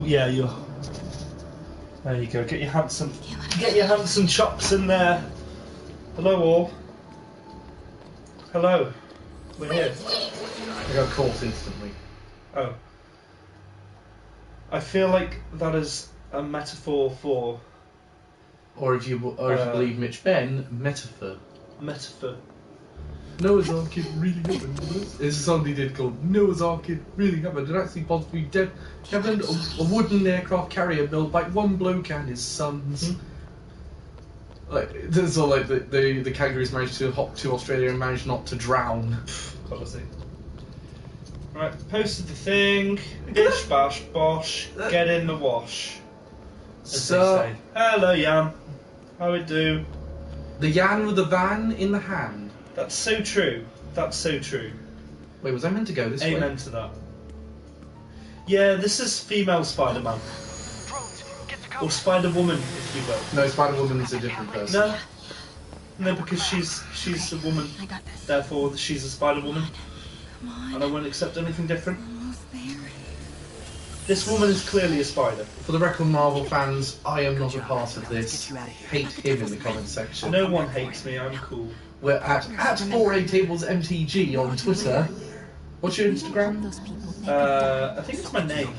Yeah, you're. There you go. Get your handsome chops in there. Hello, all. Hello. We're here. I got caught instantly. Oh. I feel like that is a metaphor for. Or if you believe Mitch Ben, metaphor. Metaphor. Noah's Ark it really happened. It's a song they did called Noah's Ark it really happened. It actually possibly happened. A wooden aircraft carrier built by one bloke and his sons. Mm-hmm. Like this is all like the kangaroos managed to hop to Australia and managed not to drown. Policy. Right, posted the thing. Bish bash bosh. Get in the wash. As they say. Hello, Jan. How it do? The Jan with the van in the hand. That's so true. That's so true. Wait, was I meant to go this way? Amen to that. Yeah, this is female Spider-Man. Or Spider-Woman, if you will. No, Spider-Woman is a different person. No, because she's a woman. Therefore, she's a Spider-Woman. And I won't accept anything different. This woman is clearly a spider. For the record, Marvel fans, I am not a part of this. Hate him in the comment section. No one hates me, I'm cool. We're at 4ATablesMTG on Twitter. What's your Instagram? I think it's my name.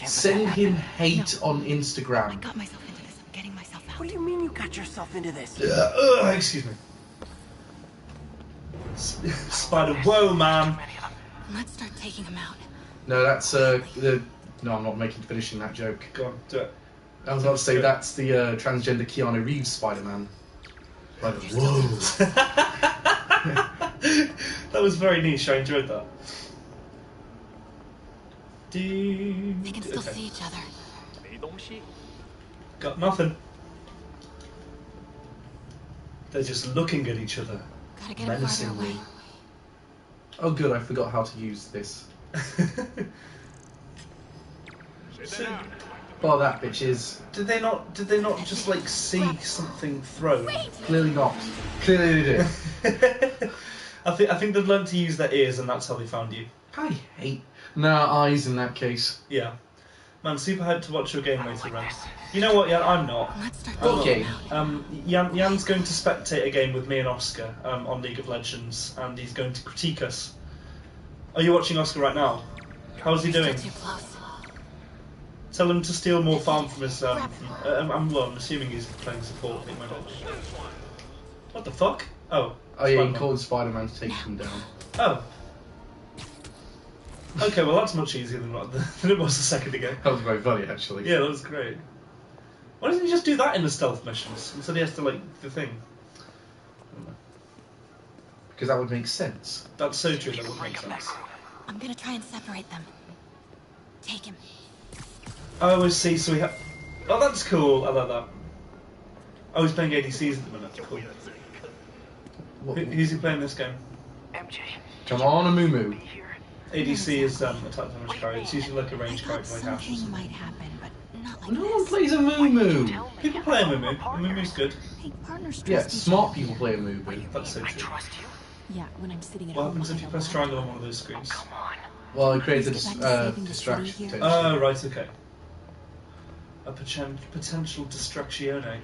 Send him hate on Instagram. I got myself into this. I'm getting myself out. What do you mean you got yourself into this? Excuse me. Spider, whoa, man. Let's start taking him out. No, that's No, I'm not finishing that joke. Go on, do it. I was about to say that's the transgender Keanu Reeves Spider-Man. Like, whoa. That was very niche. I enjoyed that. They can still see each other. Got nothing. They're just looking at each other. Gotta get it farther away. Oh, good. I forgot how to use this. Oh, that bitch is. Did they not just like see something thrown? Clearly not. Clearly they did. I think they've learned to use their ears, and that's how they found you. I hate. No, eyes in that case. Yeah. Man, super hyped to watch your game later, Ren. You know what, Jan? I'm not. Okay. Jan's going to spectate a game with me and Oscar on League of Legends, and he's going to critique us. Are you watching Oscar right now? How's he doing? Tell him to steal more farm from his. I'm assuming he's playing support. What the fuck? Oh. Oh yeah, he called Spider-Man to take him down. Oh. Okay, well that's much easier than it was a second ago. That was very funny, actually. Yeah, that was great. Why doesn't he just do that in the stealth missions instead? He has to the thing. Because that would make sense. That's so true. That would make sense. I'm gonna try and separate them. Take him. Oh, I see. So we have. Oh, that's cool. I like that. Oh, he's playing ADCs at the minute. Cool. Who's he playing this game? Come on, a moo-moo. ADC is attack damage carry. It's usually like a range character like Ash. Might happen, but not like no this. one plays a moo-moo. People play a moo-moo. A moo-moo's good. Hey, partners trust Yeah, each smart other. people play a moo-moo. That's so true. Yeah, when I'm sitting at What home. happens if you press triangle on one of those screens? Well, it creates a distraction. Oh, right, okay. A potential distractione.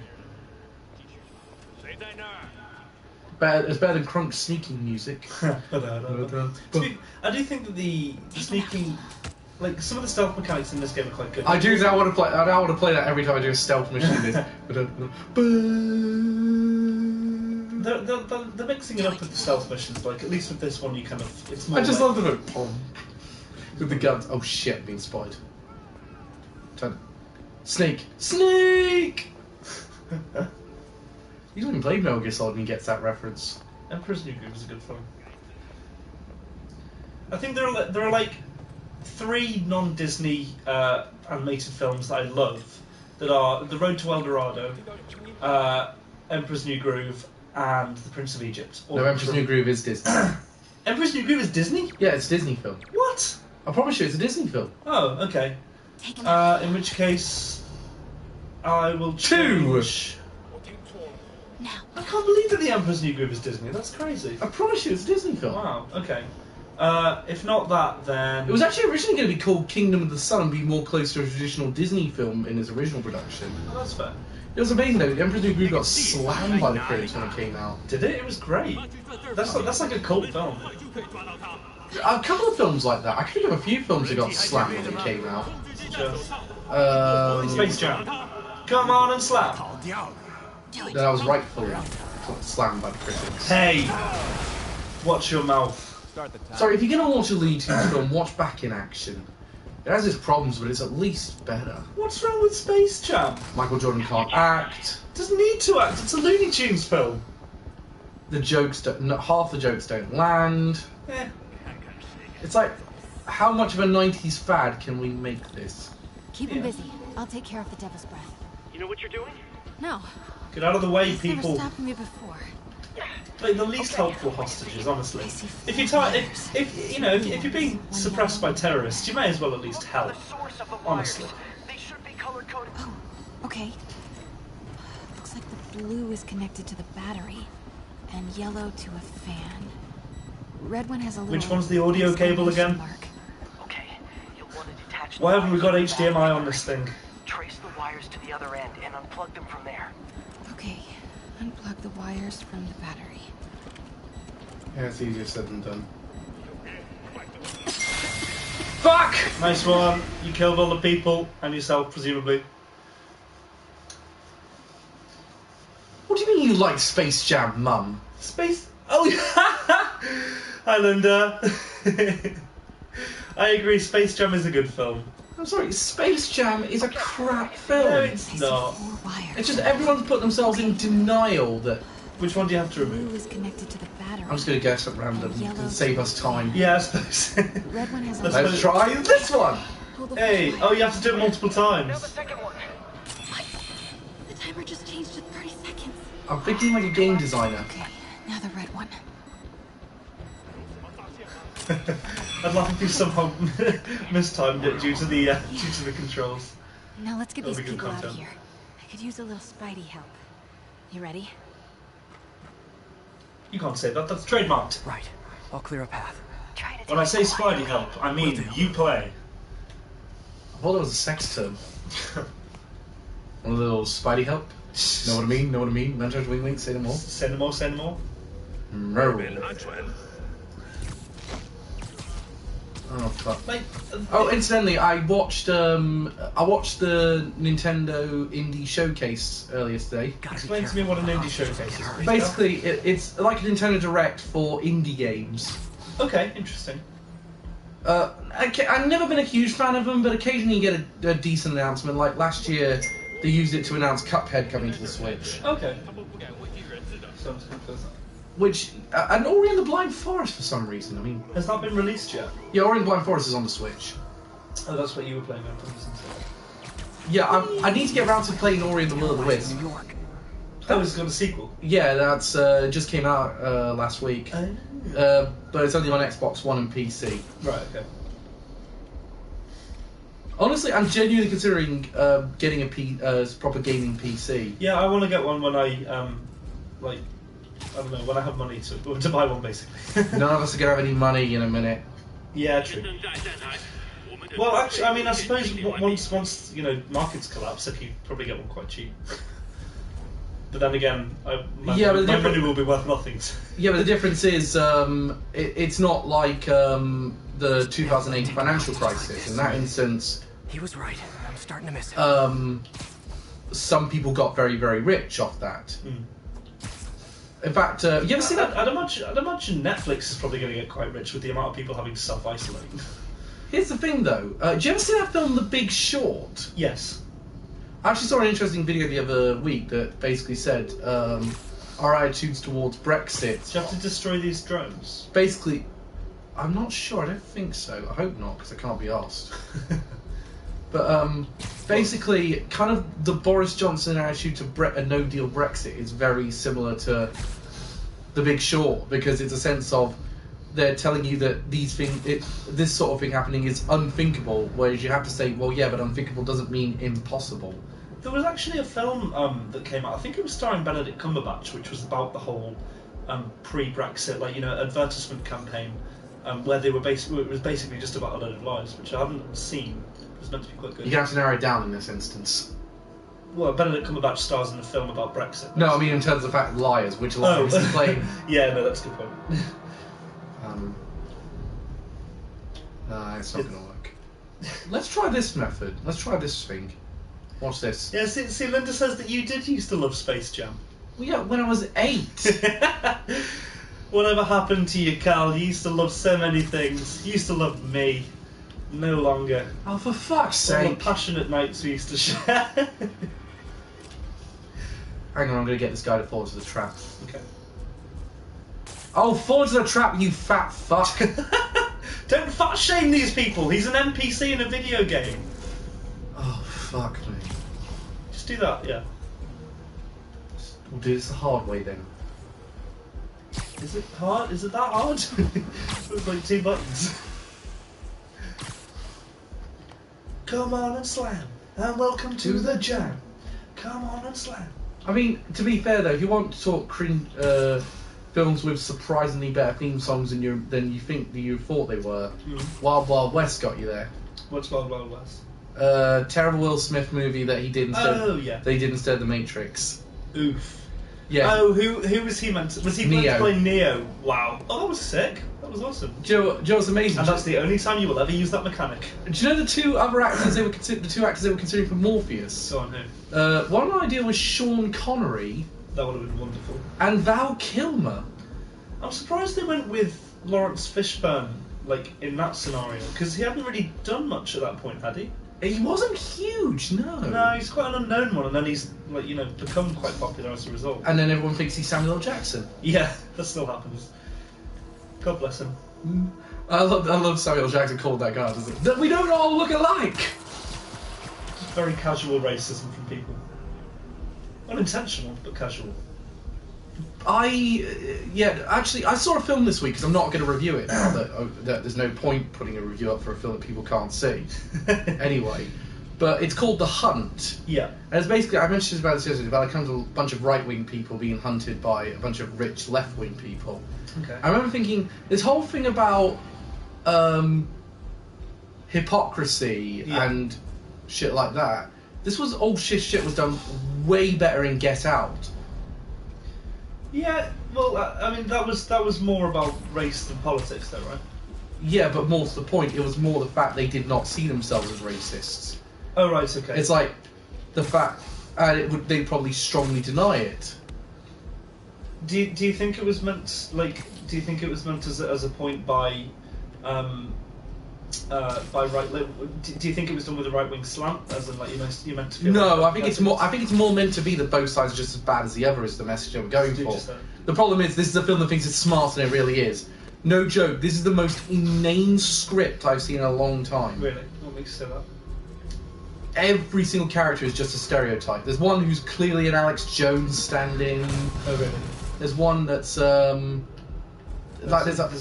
It's better than Crunk's sneaking music. I do think that the sneaking, like some of the stealth mechanics in this game are quite good. I want to play that every time I do a stealth mission. They're mixing it up with the stealth missions. Like at least with this one, you kind of. It's more I just like, love the boom with the guns. Oh shit, being spied. Snake. He's not even played Metal Gear Solid and he gets that reference. Emperor's New Groove is a good film. I think there are like 3 non-Disney animated films that I love that are The Road to El Dorado, Emperor's New Groove, and The Prince of Egypt. No, Emperor's New Groove is Disney. Emperor's New Groove is Disney? Yeah, it's a Disney film. What? I promise you, it's a Disney film. Oh, okay. In which case, I will change. Now. I can't believe that The Emperor's New Groove is Disney. That's crazy. I promise you, it's a Disney film. Wow. Okay. If not that, then... It was actually originally going to be called Kingdom of the Sun and be more close to a traditional Disney film in its original production. Oh, that's fair. It was amazing though. Emperor's New Groove got slammed by the critics when it came out. Did it? It was great. That's like a cult film. A couple of films like that. I can think of a few films that got slammed when they came out. Space Jam. Come on and slap. That I was rightfully slammed by the critics. Hey, watch your mouth. Sorry, if you're going to watch a Looney Tunes film, watch Back in Action. It has its problems, but it's at least better. What's wrong with Space Jam? Michael Jordan can't act. Doesn't need to act. It's a Looney Tunes film. The jokes don't. Half the jokes don't land. Eh. It's like, how much of a '90s fad can we make this? Keep him busy. I'll take care of the Devil's Breath. You know what you're doing? No. Get out of the way, He's never people. stopped me before. Like the least helpful hostages, honestly. If you're being suppressed by terrorists, you may as well at least help. Honestly. They should be color coded. Oh, okay. Looks like the blue is connected to the battery, and yellow to a fan. Red one has a little... Which one's the audio cable again? Okay, you'll want to detach. Why haven't we got HDMI on this thing? Trace the wires to the other end and unplug them from there. Okay, unplug the wires from the battery. Yeah, it's easier said than done. Fuck! Nice one. You killed all the people and yourself, presumably. What do you mean you like Space Jam, Mum? Space... Oh, hi, Linda. I agree, Space Jam is a good film. I'm sorry, Space Jam is a crap film. No, it's not. It's just everyone's put themselves in denial that... Which one do you have to Blue remove? is connected to the battery. I'm just going to guess at random to save us time. Yeah, I suppose. Red one has a... Let's try this one! Pull the Hey, first oh, wire. you have to do it multiple Now the times. second one. What? The timer just changed to 30 seconds. I'm thinking like a game designer. Okay, now the red one. I'd laugh if you somehow mistimed it due to the controls. Now let's get That'll these be good people out of content. here. I could use a little Spidey help. You ready? You can't say that, that's trademarked. Right. I'll clear a path. When I say Spidey help, I mean you play. I thought it was a sex term. One of the little Spidey help. Know what I mean? Know what I mean? Mentors, wing, wing, say no more. Say no more, say no more. Oh fuck. Like, Oh, incidentally, I watched the Nintendo Indie Showcase earlier today. explain to me what an indie showcase is. please, Basically, it's like a Nintendo Direct for indie games. Cal. Okay, interesting. I've never been a huge fan of them, but occasionally you get a decent announcement. Like last year, they used it to announce Cuphead coming to the Switch. Okay. Sounds good. Which, and Ori and the Blind Forest for some reason. I mean, Has that been released yet? yeah, Ori and the Blind Forest is on the Switch. Oh, that's what you were playing on. Yeah, I need to get around to playing Ori and the Will of the Wisp. New York. That was got a sequel. Yeah, that's just came out last week. But it's only on Xbox One and PC. Right, okay. Honestly, I'm genuinely considering getting a proper gaming PC. Yeah, I want to get one when I I don't know, when I have money to buy one, basically. None of us are gonna have any money in a minute. Yeah, true. Well, actually, I mean, I suppose once markets collapse, I could probably get one quite cheap. But then again, my money will be worth nothing. Yeah, but the difference is it's not like the 2008 financial crisis. In that instance, He was right. I'm starting to miss it. some people got very, very rich off that. In fact, you ever seen that? I'd imagine Netflix is probably going to get quite rich with the amount of people having to self-isolate. Here's the thing, though. Did you ever see that film, The Big Short? Yes. I actually saw an interesting video the other week that basically said our attitudes towards Brexit. Do you have to destroy these drones? Basically, I'm not sure. I don't think so. I hope not, because I can't be asked. But basically, kind of the Boris Johnson attitude to a no-deal Brexit is very similar to The Big Short, because it's a sense of they're telling you that this sort of thing happening is unthinkable, whereas you have to say, well, yeah, but unthinkable doesn't mean impossible. There was actually a film that came out. I think it was starring Benedict Cumberbatch, which was about the whole pre-Brexit, advertisement campaign where they were it was basically just about a load of lies, which I haven't seen. It was meant to be quite good. You have to narrow it down in this instance. Well, Benedict Cumberbatch stars in a film about Brexit. No, I mean in terms of the fact liars, which liars he playing. Yeah, no, that's a good point. It's not going to work. Let's try this method. Let's try this thing. Watch this. Yeah, see, Linda says that you did used to love Space Jam. Well, yeah, when I was 8. Whatever happened to you, Carl? You used to love so many things. You used to love me. No longer. Oh, for fuck's All the sake. passionate nights we used to share. Hang on, I'm going to get this guy to fall into the trap. Okay. Oh, fall into the trap, you fat fuck. Don't fat shame these people. He's an NPC in a video game. Oh, fuck me. Just do that, yeah. We'll do this the hard way then. Is it hard? Is it that hard? It's like 2 buttons. Come on and slam, and welcome to the jam. Come on and slam. I mean, to be fair though, if you want to talk films with surprisingly better theme songs than you thought they were, Wild Wild West got you there. What's Wild Wild West? Terrible Will Smith movie that he did instead. Oh yeah. They did instead of The Matrix. Oof. Yeah. Oh, who was he meant to? Was he meant to play Neo? Wow. Oh, that was sick. That was awesome. Joe's amazing. And that's the only time you will ever use that mechanic. Do you know the two other actors they were considering for Morpheus? Go on, who? One idea was Sean Connery. That would have been wonderful. And Val Kilmer. I'm surprised they went with Lawrence Fishburne, like, in that scenario, because he hadn't really done much at that point, had he? He wasn't huge, no. No, he's quite an unknown one, and then he's, like, become quite popular as a result. And then everyone thinks he's Samuel L. Jackson. Yeah, that still happens. God bless him. I love Samuel L. Jackson called that guy, doesn't it? That we don't all look alike! Just very casual racism from people. Unintentional, but casual. Actually, I saw a film this week, because I'm not going to review it now, that there's no point putting a review up for a film that people can't see. Anyway. But it's called The Hunt. Yeah. And it's basically, I mentioned about this yesterday, about a bunch of right-wing people being hunted by a bunch of rich left-wing people. Okay. I remember thinking, this whole thing about hypocrisy and shit like that, this was all shit was done way better in Get Out. Yeah, well, I mean, that was more about race than politics, though, right? Yeah, but more to the point, it was more the fact they did not see themselves as racists. Oh, right, okay. It's like the fact, and they'd probably strongly deny it. Do you think it was meant, do you think it was meant as a point by right? Do you think it was done with a right wing slant, as in you meant to feel? No, I think it's more meant to be that both sides are just as bad as the other is the message I'm going for. The problem is, this is a film that thinks it's smarter than it really is. No joke, this is the most inane script I've seen in a long time. Really? What makes you say that? Every single character is just a stereotype. There's one who's clearly an Alex Jones stand-in. Oh, really? There's one that's there's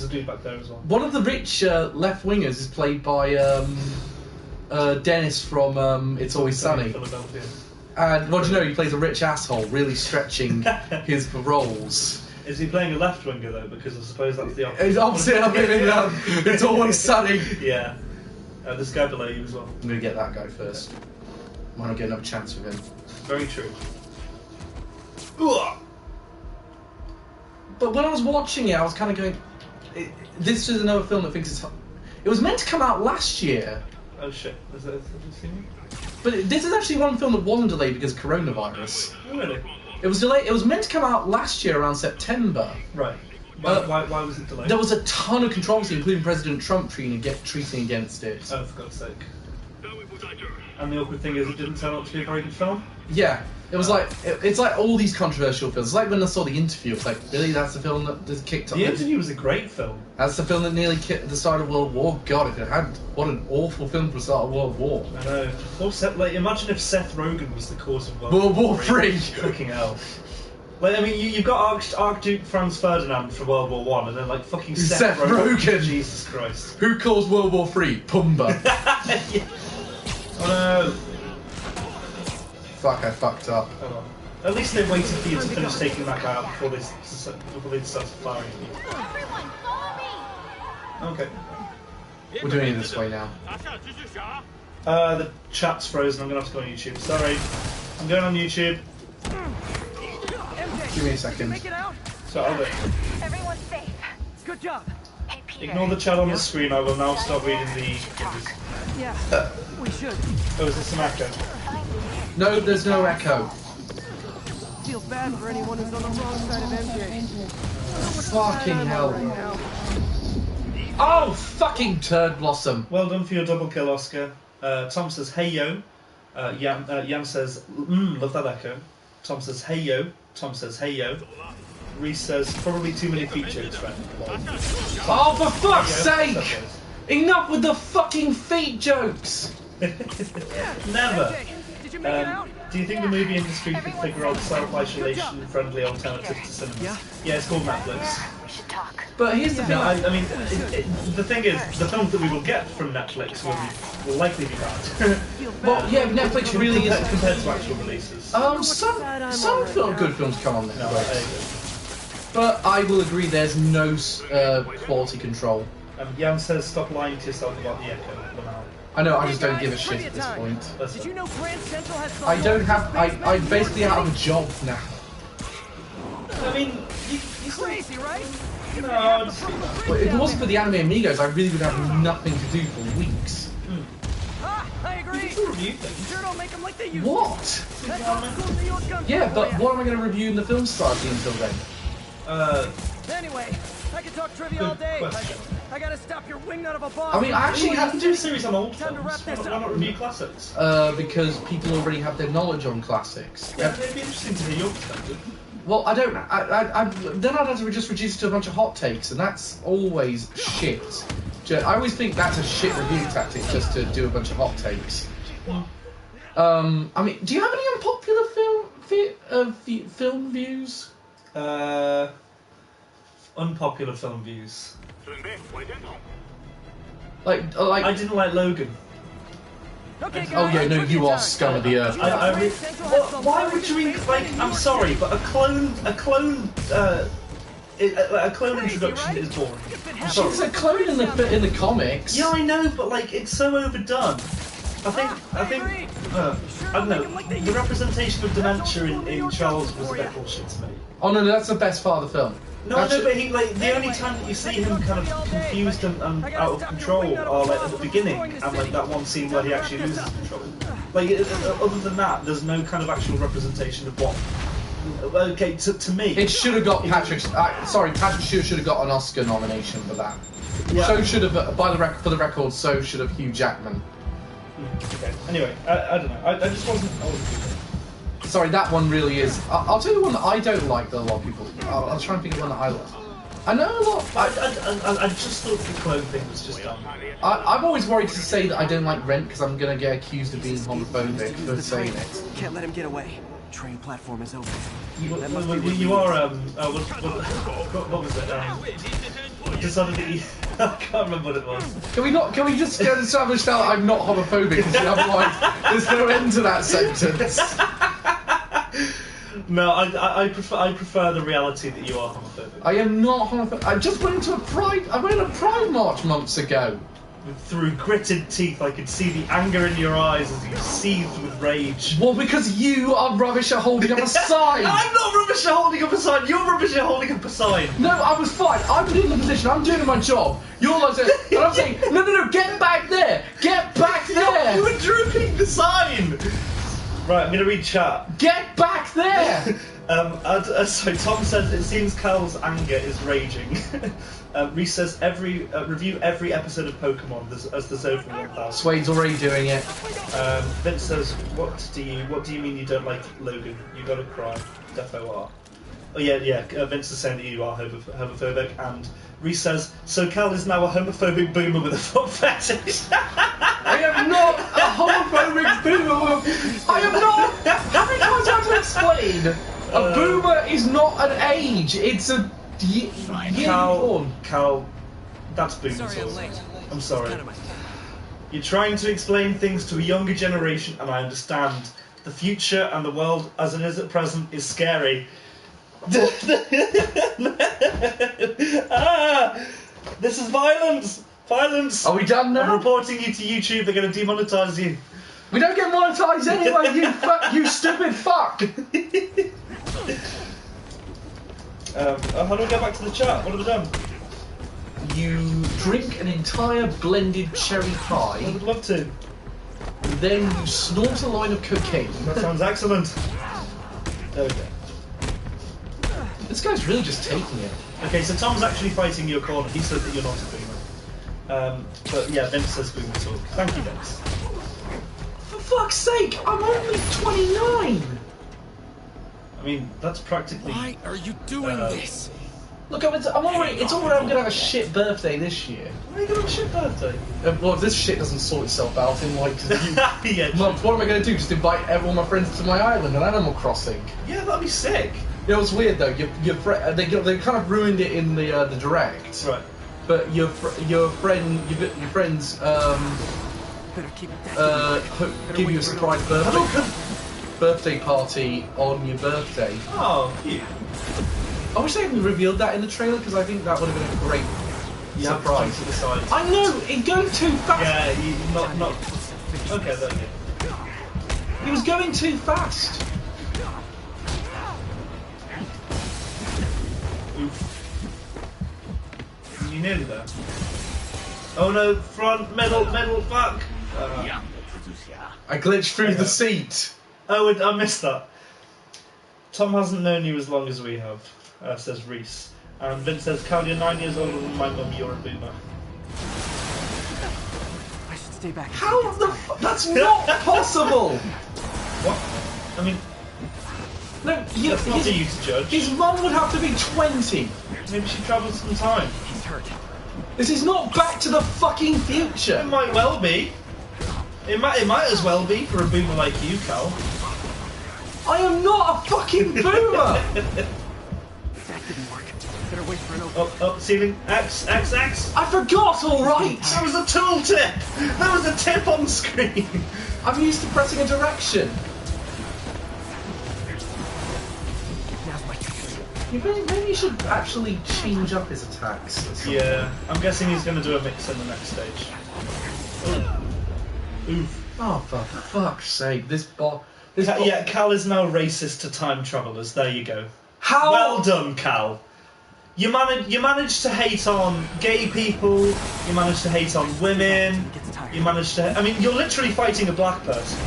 a dude back there as well. One of the rich left-wingers is played by Dennis from It's Always Sunny. Philadelphia. And what do you know? He plays a rich asshole, really stretching his roles. Is he playing a left winger though? Because I suppose that's the opposite. It's opposite of him. It's Always Sunny. Yeah. There's a guy below you as well. I'm gonna get that guy first. Might not get another chance with him. Very true. But when I was watching it, I was kind of going, this is another film that thinks it's... It was meant to come out last year. Oh shit, have you seen it? But this is actually one film that wasn't delayed because of coronavirus. Oh, really? It was delayed. It was meant to come out last year around September. Right. Why was it delayed? There was a ton of controversy, including President Trump treating against it. Oh, for God's sake. And the awkward thing is, it didn't turn out to be a very good film? Yeah. It was like, it's like all these controversial films. It's like when I saw The Interview, it's like, really, that's the film that just kicked off... The Interview was a great film. That's the film that nearly kicked the start of World War. God, if it had... What an awful film for the start of World War. I know. Or imagine if Seth Rogen was the cause of World War III. Fucking hell. I mean, you've got Archduke Franz Ferdinand for World War One, and then fucking Seth Rogen. Jesus Christ. Who caused World War III? Pumba. Yeah. Oh no. Fuck, I fucked up. Oh, well. At least they waited for you to finish taking that guy out before they started firing at you. Everyone, follow me! Okay. We're doing it this way now. The chat's frozen. I'm gonna have to go on YouTube. Sorry. I'm going on YouTube. Give me a second. So I'll do it. Everyone's safe. Good job. Hey, Peter. Ignore the chat on the screen. I will now start reading the images. Yeah, we should. Oh, is this an echo? No, there's no echo. Feel bad for anyone who's on the wrong side of MJ. Fucking hell. Oh, fucking turd blossom. Well done for your double kill, Oscar. Tom says, hey yo. Jan says, love that echo. Tom says, hey yo. Tom says, hey yo. Reese says, probably too many feet jokes, friend. Oh, for fuck's sake! Enough with the fucking feet jokes! Never. Do you think the movie industry could figure out self-isolation friendly alternatives to cinema? Yeah, it's called Netflix. We should talk. But here's the thing. No, I mean, the thing is, the films that we will get from Netflix will likely be bad. Well, yeah, Netflix really is. Compared to actual releases. Some good films come on No, Netflix. But I will agree, there's no quality control. Jan says, stop lying to yourself about the echo. I know, I just don't give a shit at this point. Did you know Grand Central has I don't have. I basically out of a job now. I mean, you crazy, right? No, Well, if it wasn't for the Anime Amigos, I really would have nothing to do for weeks. I agree. Sure don't make them like they used to. What? That's all cool New York guns Yeah, for but ya. what am I going to review in the film society until then? Anyway, I could talk trivia all day. question. I gotta stop your wingnut of a boss. I mean, I actually have have to do a series on old Time to films. wrap this Why not review classics? because people already have their knowledge on classics. Yeah, it'd be interesting to hear your perspective. Well, I don't. Then I'd have to just reduce it to a bunch of hot takes, and that's always shit. I always think that's a shit review tactic, just to do a bunch of hot takes. I mean, do you have any unpopular film views? Unpopular film views. Like I didn't like Logan. Okay, guys, oh yeah, no, you are time. scum of the earth. Why would you? Like, I'm sorry, but a clone introduction is boring. I'm sorry. She's a clone in the comics. Yeah, I know, but like, it's so overdone. I think, I don't know, the representation of dementia in Charles was a bit bullshit to me. Oh no, that's the best part of the film. No, I know, but he, like, the only time that you see him kind of confused and out of control are like at the beginning, and like that one scene where he actually loses control. Like, other than that, there's no kind of actual representation of what. Okay, to me, It should have got Patrick. Patrick Stewart should have got an Oscar nomination for that. Yeah. So should have, for the record, so should have Hugh Jackman. Okay. Anyway, I don't know. I just wasn't. Sorry, that one really is. I'll tell you one that I don't like that a lot of people. I'll try and think of one that I like. I know a lot. I just thought the clone thing was just dumb. I'm always worried to say that I don't like Rent because I'm gonna get accused of being homophobic for saying it. Can't let him get away. Train platform is open. You are what was it? Decidedly, I can't remember what it was. Can we just get established now that I'm not homophobic? Because otherwise, there's no end to that sentence. No, I prefer the reality that you are homophobic. I am not homophobic. I just went to a Pride march months ago. Through gritted teeth, I could see the anger in your eyes as you seethed with rage. Well, because you are rubbish at holding up a sign. I'm not rubbish at holding up a sign. You're rubbish at holding up a sign. No, I was fine. I'm in the position. I'm doing my job. You're like saying, and I'm saying, no, get back there. Get back there. You were drooping the sign. Right, I'm going to read chat. Get back there. So Tom says it seems Carl's anger is raging. Reese says review every episode of Pokemon as there's over 1,000. Swade's already doing it. Vince says what do you mean you don't like Logan? You gotta cry. Defo are. Oh yeah. Vince is saying that you are homophobic, and Reese says so Cal is now a homophobic boomer with a foot fetish. I am not a homophobic boomer. I am not. How many times do I have to explain? A boomer is not an age. It's a uniform. Cal, that's boomer. I'm sorry. You're trying to explain things to a younger generation, and I understand. The future and the world as it is at present is scary. This is violence! Violence! Are we done I'm now? reporting you to YouTube, they're going to demonetize you. We don't get monetized anyway, you stupid fuck! How do I get back to the chat? What have I done? You drink an entire blended cherry I pie, would love to. then you snort a line of cocaine. That sounds excellent. There we go. This guy's really just taking it. Okay, so Tom's actually fighting your corner. He said that you're not a boomer. But yeah, Vince says boomer talk. Thank you, Vince. For fuck's sake, I'm only 29! I mean, that's practically... Why are you doing this? Look, it's alright, I'm gonna have a shit birthday this year. Why are you going to a shit birthday? Well, if this shit doesn't sort itself out in like... Yeah, Well, what am I going to do? Just invite all my friends to my island on Animal Crossing? yeah, that'd be sick. You know what's weird though? They kind of ruined it in the direct. Right. But your friends Better keep that. give you a surprise birthday party on your birthday. Oh, cute. I wish they hadn't revealed that in the trailer because I think that would have been a great You have to turn surprise. to the side. I know it's going too fast. Yeah, not. Okay, there you go. He was going too fast. Oof. You nearly there. Oh no, front, middle, fuck! I glitched through the seat. Oh, I missed that. Tom hasn't known you as long as we have, says Reese. And Vince says, Cal, you're 9 years older than my mum, you're a boomer. I should stay back. How the that's not possible. What? I mean, No, that's not for you to judge. his mum would have to be 20. Maybe she travelled some time. He's hurt. This is not Back to the fucking It Future. might well be. It might as well be for a boomer like you, Cal. I am not a fucking boomer. That didn't work. Better wait for an open. Up, ceiling. X. I forgot, all right. That was a tool tip! That was a tip on screen! I'm used to pressing a direction. Now's my chance. Maybe you should actually change up his attacks. Or something. Yeah, I'm guessing he's going to do a mix in the next stage. Oof. Oh, for fuck's sake! Yeah, Cal is now racist to time travelers. There you go. How? Well done, Cal. You managed to hate on gay people. You managed to hate on women. You managed to. I mean, you're literally fighting a black person.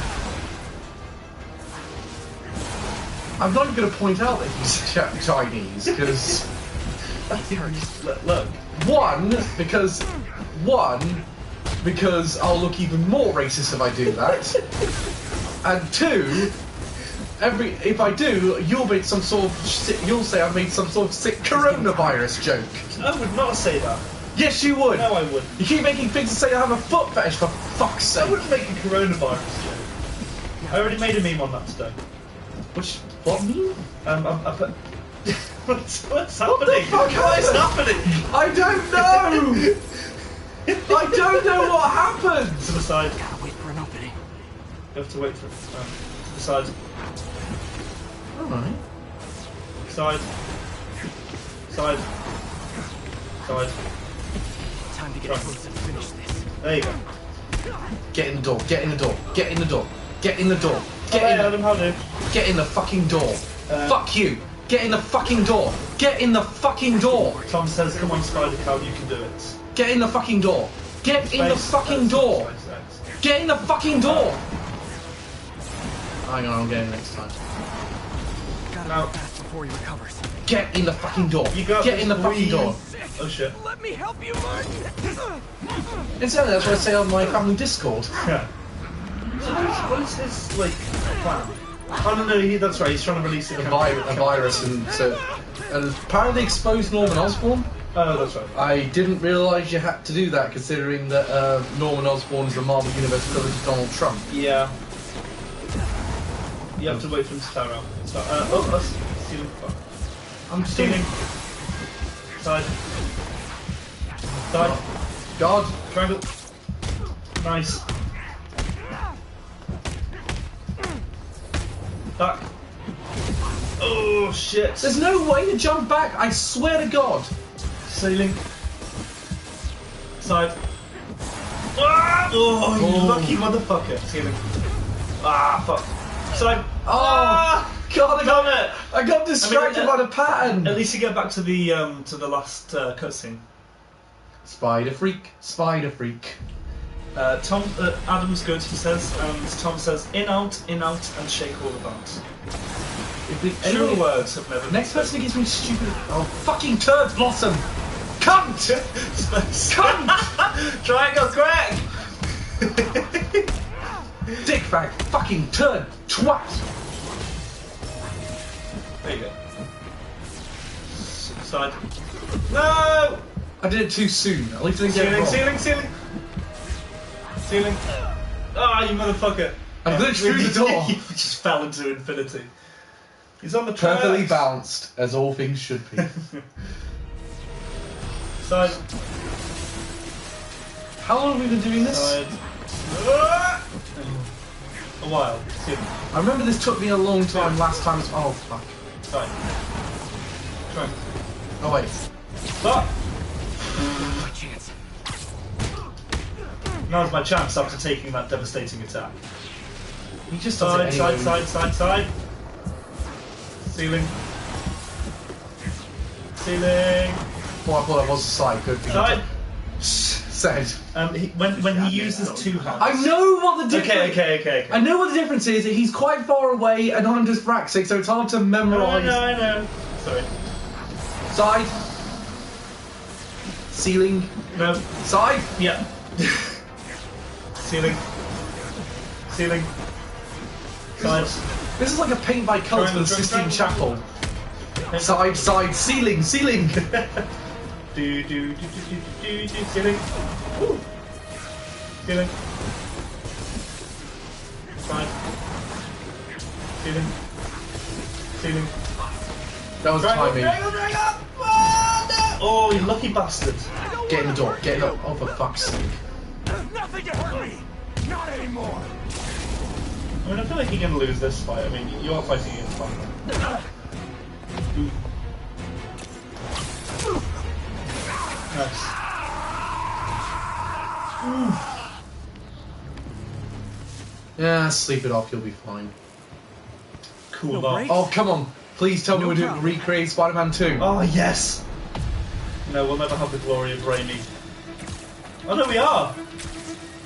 I'm not even going to point out that he's Chinese because Look. one, because I'll look even more racist if I do that, and two, if I do, you'll say I made some sort of sick coronavirus joke. I would not say that. Yes, you would. No, I wouldn't. You keep making things and say I have a foot fetish, for fuck's sake. I wouldn't make a coronavirus joke. I already made a meme on that today. What meme? I put. What's happening? What the fuck What is happened? happening? I don't know! I don't know what happened! To the side. Gotta wait for an opening. You have to wait for it. To the side. Alright. Side. Side. Time to get Right. close and finish this. There you go. Get in the door, get in the door, get in the door, get in the door, get Alright, in Adam, how do? Get in the fucking door. Fuck you. Get in the fucking door. Get in the fucking door. Tom says, come on, Spider Cal, you can do it. Get in the fucking door. Get in the fucking door. Get in the fucking door. Hang on, I'm getting next time. Gotta Now- move fast before he recovers. Get in the fucking door. You got Get in the this fucking wee- door. Oh shit. Let me help you, Mark. Incidentally, that's what I say on my family Discord. Yeah. So what is his, like, plan? Oh no, that's right, he's trying to release A virus, and apparently exposed Norman Osborn. Oh, that's right. I didn't realise you had to do that, considering that Norman Osborn is the Marvel Universe equivalent to Donald Trump. Yeah. You have to wait for him to fire out. So, that's stealing. I'm Stealing. Side. Side. God. Triangle. Nice. Back. Oh shit. There's no way to jump back, I swear to God. Sailing. Side. Ah! Oh, you lucky motherfucker. Ceiling. Ah, fuck. Side. Oh, Ah! God, Damn it! I got distracted by the pattern. At least you get back to the last cutscene. Spider freak, spider freak. Tom Adam's good, he says, and Tom says in out, and shake all about. If we True words have never. Next person who gives me stupid. Oh, fucking turd blossom! Cunt! Cunt! Triangle crack! Dickbag! Fucking turd! Twat! There you go. Side. No! I did it too soon. At least I didn't get it wrong. Ceiling. Ah, you motherfucker. I glitched through the door. You just fell into infinity. He's on the Perfectly tracks. balanced, as all things should be. Side. How long have we been doing this? Side. Ah! A while. Ceiling. I remember this took me a long time last time. Oh, fuck. Side. Try. Oh, wait. But My chance. now's my chance after taking that devastating attack. He just does Side, it anyway. side. Ceiling. Ceiling. Oh, I thought that was a side. Good. Side. Said. When he uses two hands. I know what the difference. Okay. I know what the difference is. He's quite far away and I'm dyspraxic, so it's hard to memorise. I know. Sorry. Side. Ceiling. No. Side. Yeah. Ceiling. Side. This is like a paint by colour for the Sistine Chapel. Side, ceiling. Do. Ceiling. Woo. Ceiling. Side. Ceiling. That was timing. Triangle. Oh, you lucky bastard. Get in the door. Get in the. Oh, for fuck's sake. Nothing to hurt me. Not anymore. I mean, I feel like you're going to lose this fight. I mean, you are fighting against Spiderman. Nice. Yeah, sleep it off. You'll be fine. Cool No off. break? Oh, come on. Please tell me we're doing recreate Spider-Man 2. Oh, yes! No, we'll never have the glory of Raimi. Oh, no, we are!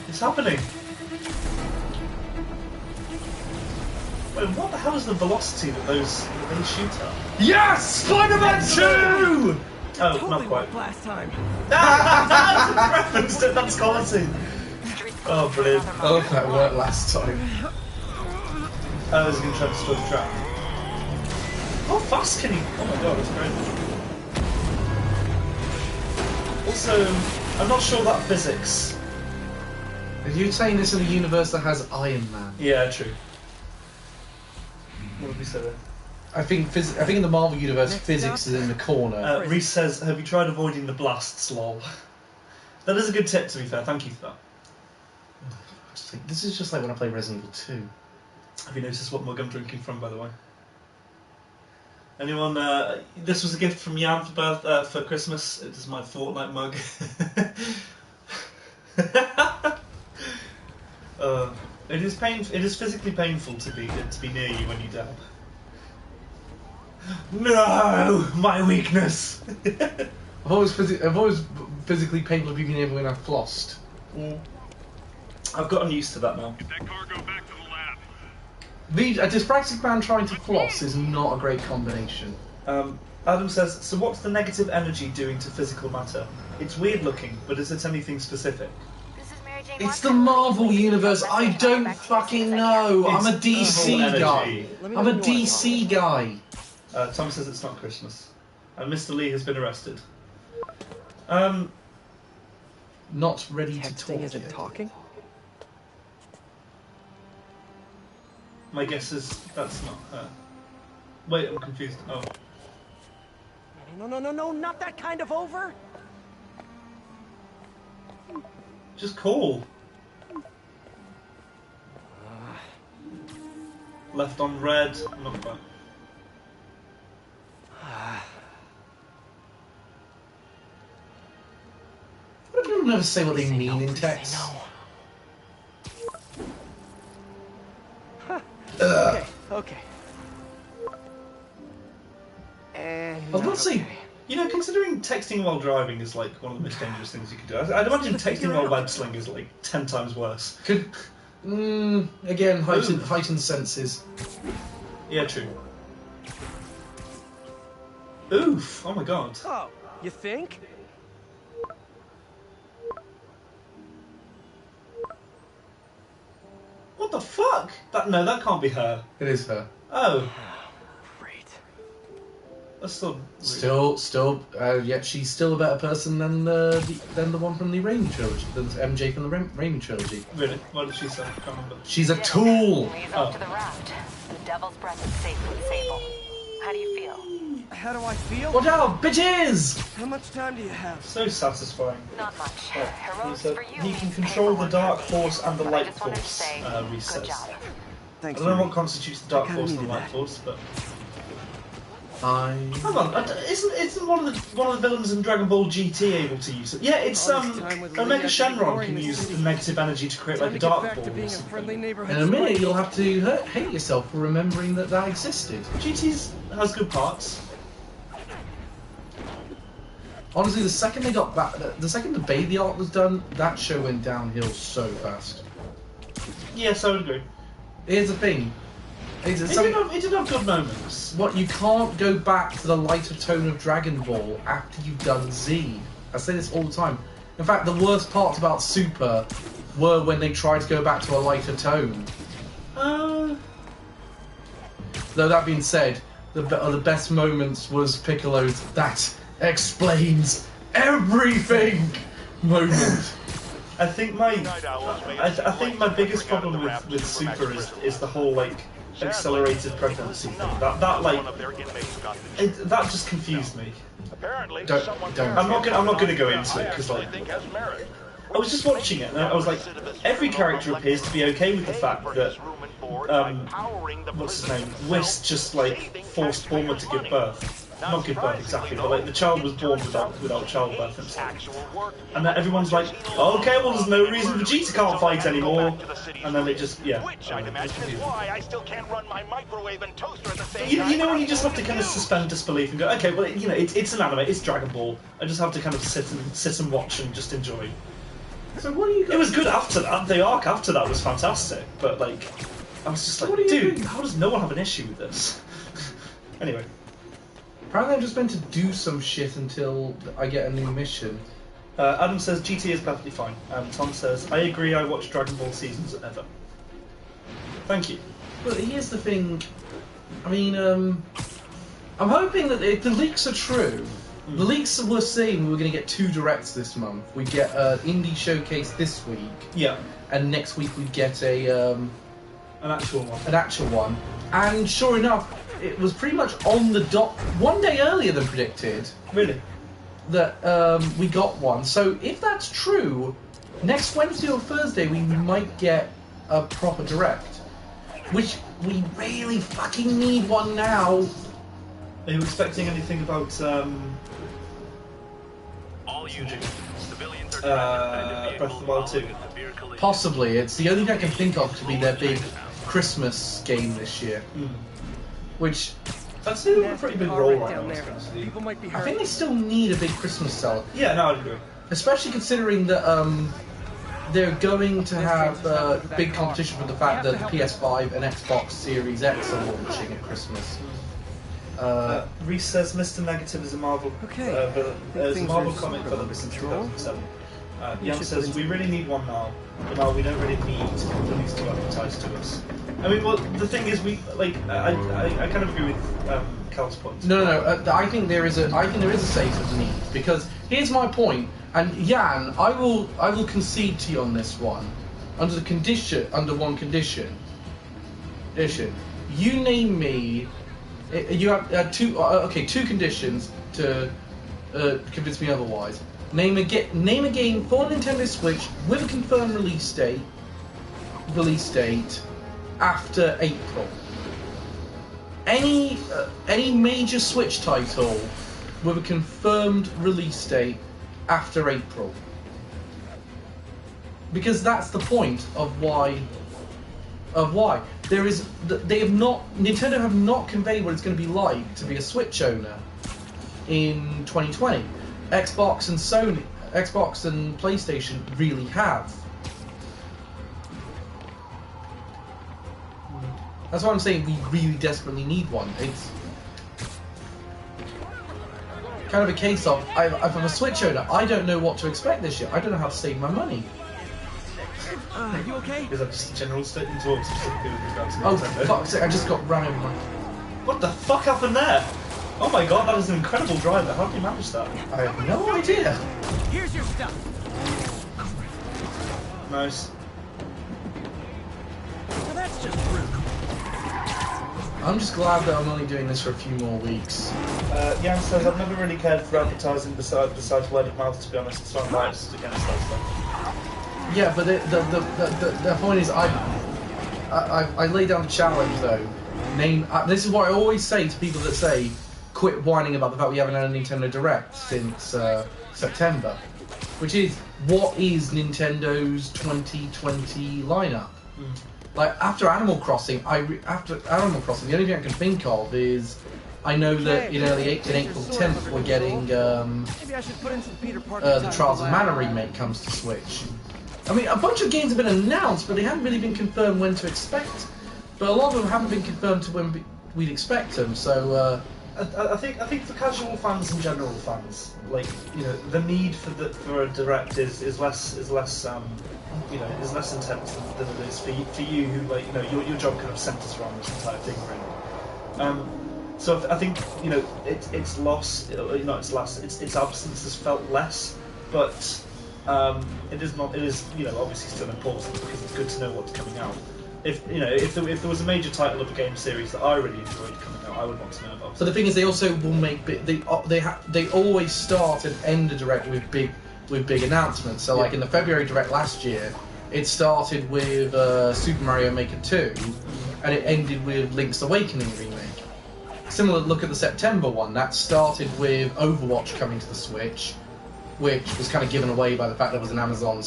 It's happening. Wait, what the hell is the velocity that they shoot at? Yes! Spider-Man 2! Oh, Totally not quite. worked last time. That's reference to that's quality. Oh, brilliant. I love that worked last time. I was going to try to destroy the trap. How fast can he? Oh my god, that's great. Also, I'm not sure about physics. Are you saying this in a universe that has Iron Man? Yeah, true. What would we say there? I think in the Marvel universe, physics is in the corner. Reese says, have you tried avoiding the blasts, lol? That is a good tip, to be fair. Thank you for that. This is just like when I play Resident Evil 2. Have you noticed what mug I'm drinking from, by the way? Anyone? This was a gift from Jan for Christmas. It is my Fortnite mug. It is It is physically painful to be near you when you dab. No, my weakness. I've always physically painful to be near when I've flossed. I've gotten used to that now. Get that cargo back to the lab. A dyspraxic man trying to floss is not a great combination. Adam says, so what's the negative energy doing to physical matter? It's weird looking, but is it anything specific? It's the Marvel universe. I don't fucking know. I'm a DC evil guy. energy. I'm a DC guy. Tom says it's not Christmas. And Mr. Lee has been arrested. Not ready to Texting talk isn't yet. talking. My guess is that's not her. Wait, I'm confused. Oh. No, not that kind of over. Just call. Left on red. Not quite. What have you ever say what they mean in text. Okay. And I was about to say, You know, considering texting while driving is like one of the most dangerous things you could do, I'd imagine texting while web sling is like 10 times worse. Again, heightened senses. Yeah, true. Oof! Oh my god. Oh, you think? What the fuck? That can't be her. It is her. Oh. Great. That's still. Yet she's still a better person than the one from the Raimi trilogy, than MJ from the Raimi trilogy. Really? What did she say? I can't remember. She's a tool. Leads off to the raft. The Devil's Breath is safe with Sable. How do you feel? How do I feel? What out, bitches? How much time do you have? So satisfying. Not much. Oh, Heroics he said for you. he can means control the paperwork dark for me. force and the But I light just wanted to force, say, Reese good says. job. I Thanks. don't know what Marie. constitutes the dark I kinda force and the needed light that. force, but I. hang on, isn't one of the villains in Dragon Ball GT able to use it? Yeah, it's All this time with Lee, Omega I've been Shenron ignoring can the use city. the negative energy to create Time like a to get dark back ball to or being a friendly something. neighborhood. In a minute, spy. you'll have to hate yourself for remembering that existed. GT has good parts. Honestly, the second they got back, the second the baby art was done, that show went downhill so fast. Yes, I would agree. Here's the thing. It did have good moments. What, you can't go back to the lighter tone of Dragon Ball after you've done Z. I say this all the time. In fact, the worst parts about Super were when they tried to go back to a lighter tone. Though that being said, the best moments was Piccolo's "that explains everything" moment. I think my biggest problem with Super is the whole like accelerated pregnancy thing. That just confused me. Don't. I'm not gonna go into it because like I was just watching it and I was like, every character appears to be okay with the fact that what's his name, Whist just like forced Bulma to give birth. Not give birth exactly, but like the child was born without childbirth and stuff. And then everyone's like, oh, okay, well there's no reason Vegeta can't fight anymore. And then it just, yeah. Which I'd imagine is why I still can't run my microwave and toaster at the same You time. know when you just have to kind of suspend disbelief and go, okay, well you know it's an anime, it's Dragon Ball. I just have to kind of sit and watch and just enjoy. So what are you? It was good after that. The arc after that was fantastic, but like I was just like, dude, how does no one have an issue with this? Anyway. Apparently I'm just meant to do some shit until I get a new mission. Adam says GT is perfectly fine. Tom says, I agree, I watch Dragon Ball seasons ever. Thank you. But here's the thing. I mean, I'm hoping that if the leaks are true, the leaks were saying we were going to get 2 directs this month. We get an indie showcase this week. Yeah. And next week we get an actual one. An actual one. And sure enough, it was pretty much on the dot, 1 day earlier than predicted. Really? That we got one. So if that's true, next Wednesday or Thursday we might get a proper direct, which we really fucking need one now. Are you expecting anything about All units, civilians are Breath of the Wild 2? Possibly. It's the only thing I can think of to be their big Christmas game this year. Which That's still a pretty big role right down now. there. People might be I hurt. think they still need a big Christmas seller. Yeah, no, I'd agree. Especially considering that they're going to have big competition with the fact that the PS5 and Xbox Series X are launching at Christmas. Reese says Mr. Negative is a Marvel villain. Is a things Marvel are comic sort of villain under since control. 2007. Jan says we really need one now, but now we don't really need companies to advertise to us. I mean, well, the thing is, we like I kind of agree with Cal's point. No. I think there is a state of need, because here's my point. And Jan, I will concede to you on this one, under one condition. You name me. You have two conditions to convince me otherwise. Name a game for Nintendo Switch with a confirmed release date after April. Any major Switch title with a confirmed release date after April. because that's the point of why. Nintendo have not conveyed what it's going to be like to be a Switch owner in 2020. Xbox and PlayStation really have. That's why I'm saying we really desperately need one. It's kind of a case of, if I'm a Switch owner, I don't know what to expect this year. I don't know how to save my money. Are you okay? Is that just a general statement or specifically with regards to Oh, Nintendo? for fuck's sake, I just got run over my... What the fuck happened there? Oh my god, that is an incredible driver. How did you manage that? I have no idea. Here's your stuff. Nice. Well, that's just rude. I'm just glad that I'm only doing this for a few more weeks. Jan says, I've never really cared for advertising besides word of mouth, to be honest, so I'm biased against that stuff. Yeah, but the point is, I lay down the challenge though. This is what I always say to people that say, quit whining about the fact we haven't had a Nintendo Direct since September, which is, what is Nintendo's 2020 lineup? Like after Animal Crossing, the only thing I can think of is, I know that in April 10th we're getting Maybe I should put in some Peter Parker. the Trials of Mana remake comes to Switch. I mean, a bunch of games have been announced, but they haven't really been confirmed when to expect. But a lot of them haven't been confirmed to when we'd expect them. So I think for casual fans and general fans, like, you know, the need for a direct is less intense than it is for you who, like, you know, your job kind of centres around this entire thing really. So I think, you know, its loss, its absence has felt less, but it is, you know, obviously still important because it's good to know what's coming out. If there was a major title of a game series that I really enjoyed coming out, I would want to know about. But the thing is, they also will make they always start and end a direct with big announcements. So like in the February direct last year, it started with Super Mario Maker 2, and it ended with Link's Awakening remake. Similar look at the September one. That started with Overwatch coming to the Switch, which was kind of given away by the fact there was an Amazon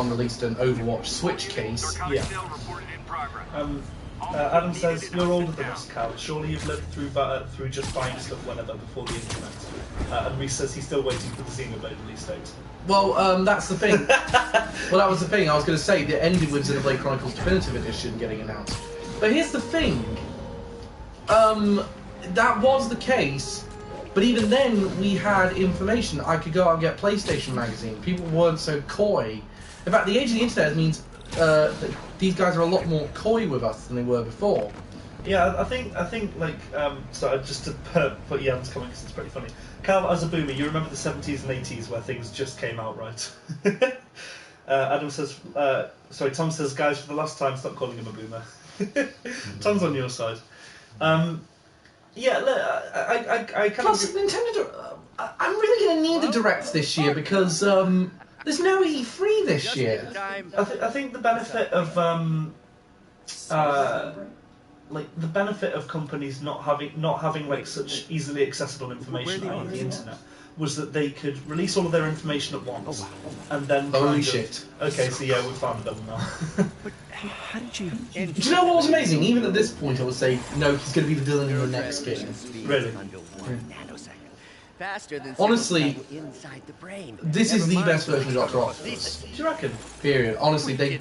released an Overwatch Switch case. Yeah. Adam says, you're older than us, Cal. Surely you've lived through just buying stuff whenever before the internet. And Reese says he's still waiting for the Xenoblade release date. Well, that's the thing. Well, that was the thing. I was going to say, it ended with Xenoblade Chronicles Definitive Edition getting announced. But here's the thing. That was the case, but even then we had information. I could go out and get PlayStation Magazine. People weren't so coy. In fact, the age of the internet means these guys are a lot more coy with us than they were before. Yeah, I think like so just to put Jan's comment because it's pretty funny. Cal, as a boomer, you remember the 70s and 80s where things just came out, right? Adam says, Tom says, guys, for the last time, stop calling him a boomer. Tom's on your side. Yeah, look, I kind Plus, of... Nintendo, I'm really going to need the Directs this year because there's no E3 this year. I think the benefit of the benefit of companies not having like such easily accessible information on the internet was that they could release all of their information at once and then Holy shit. Okay, so yeah, we've found a double now. But how did you? Do you know what was amazing? Even at this point, I would say, no, he's going to be the villain in the next game. Really? Honestly, this is the best version of Dr. Octopus. Do you reckon? Period. Honestly, they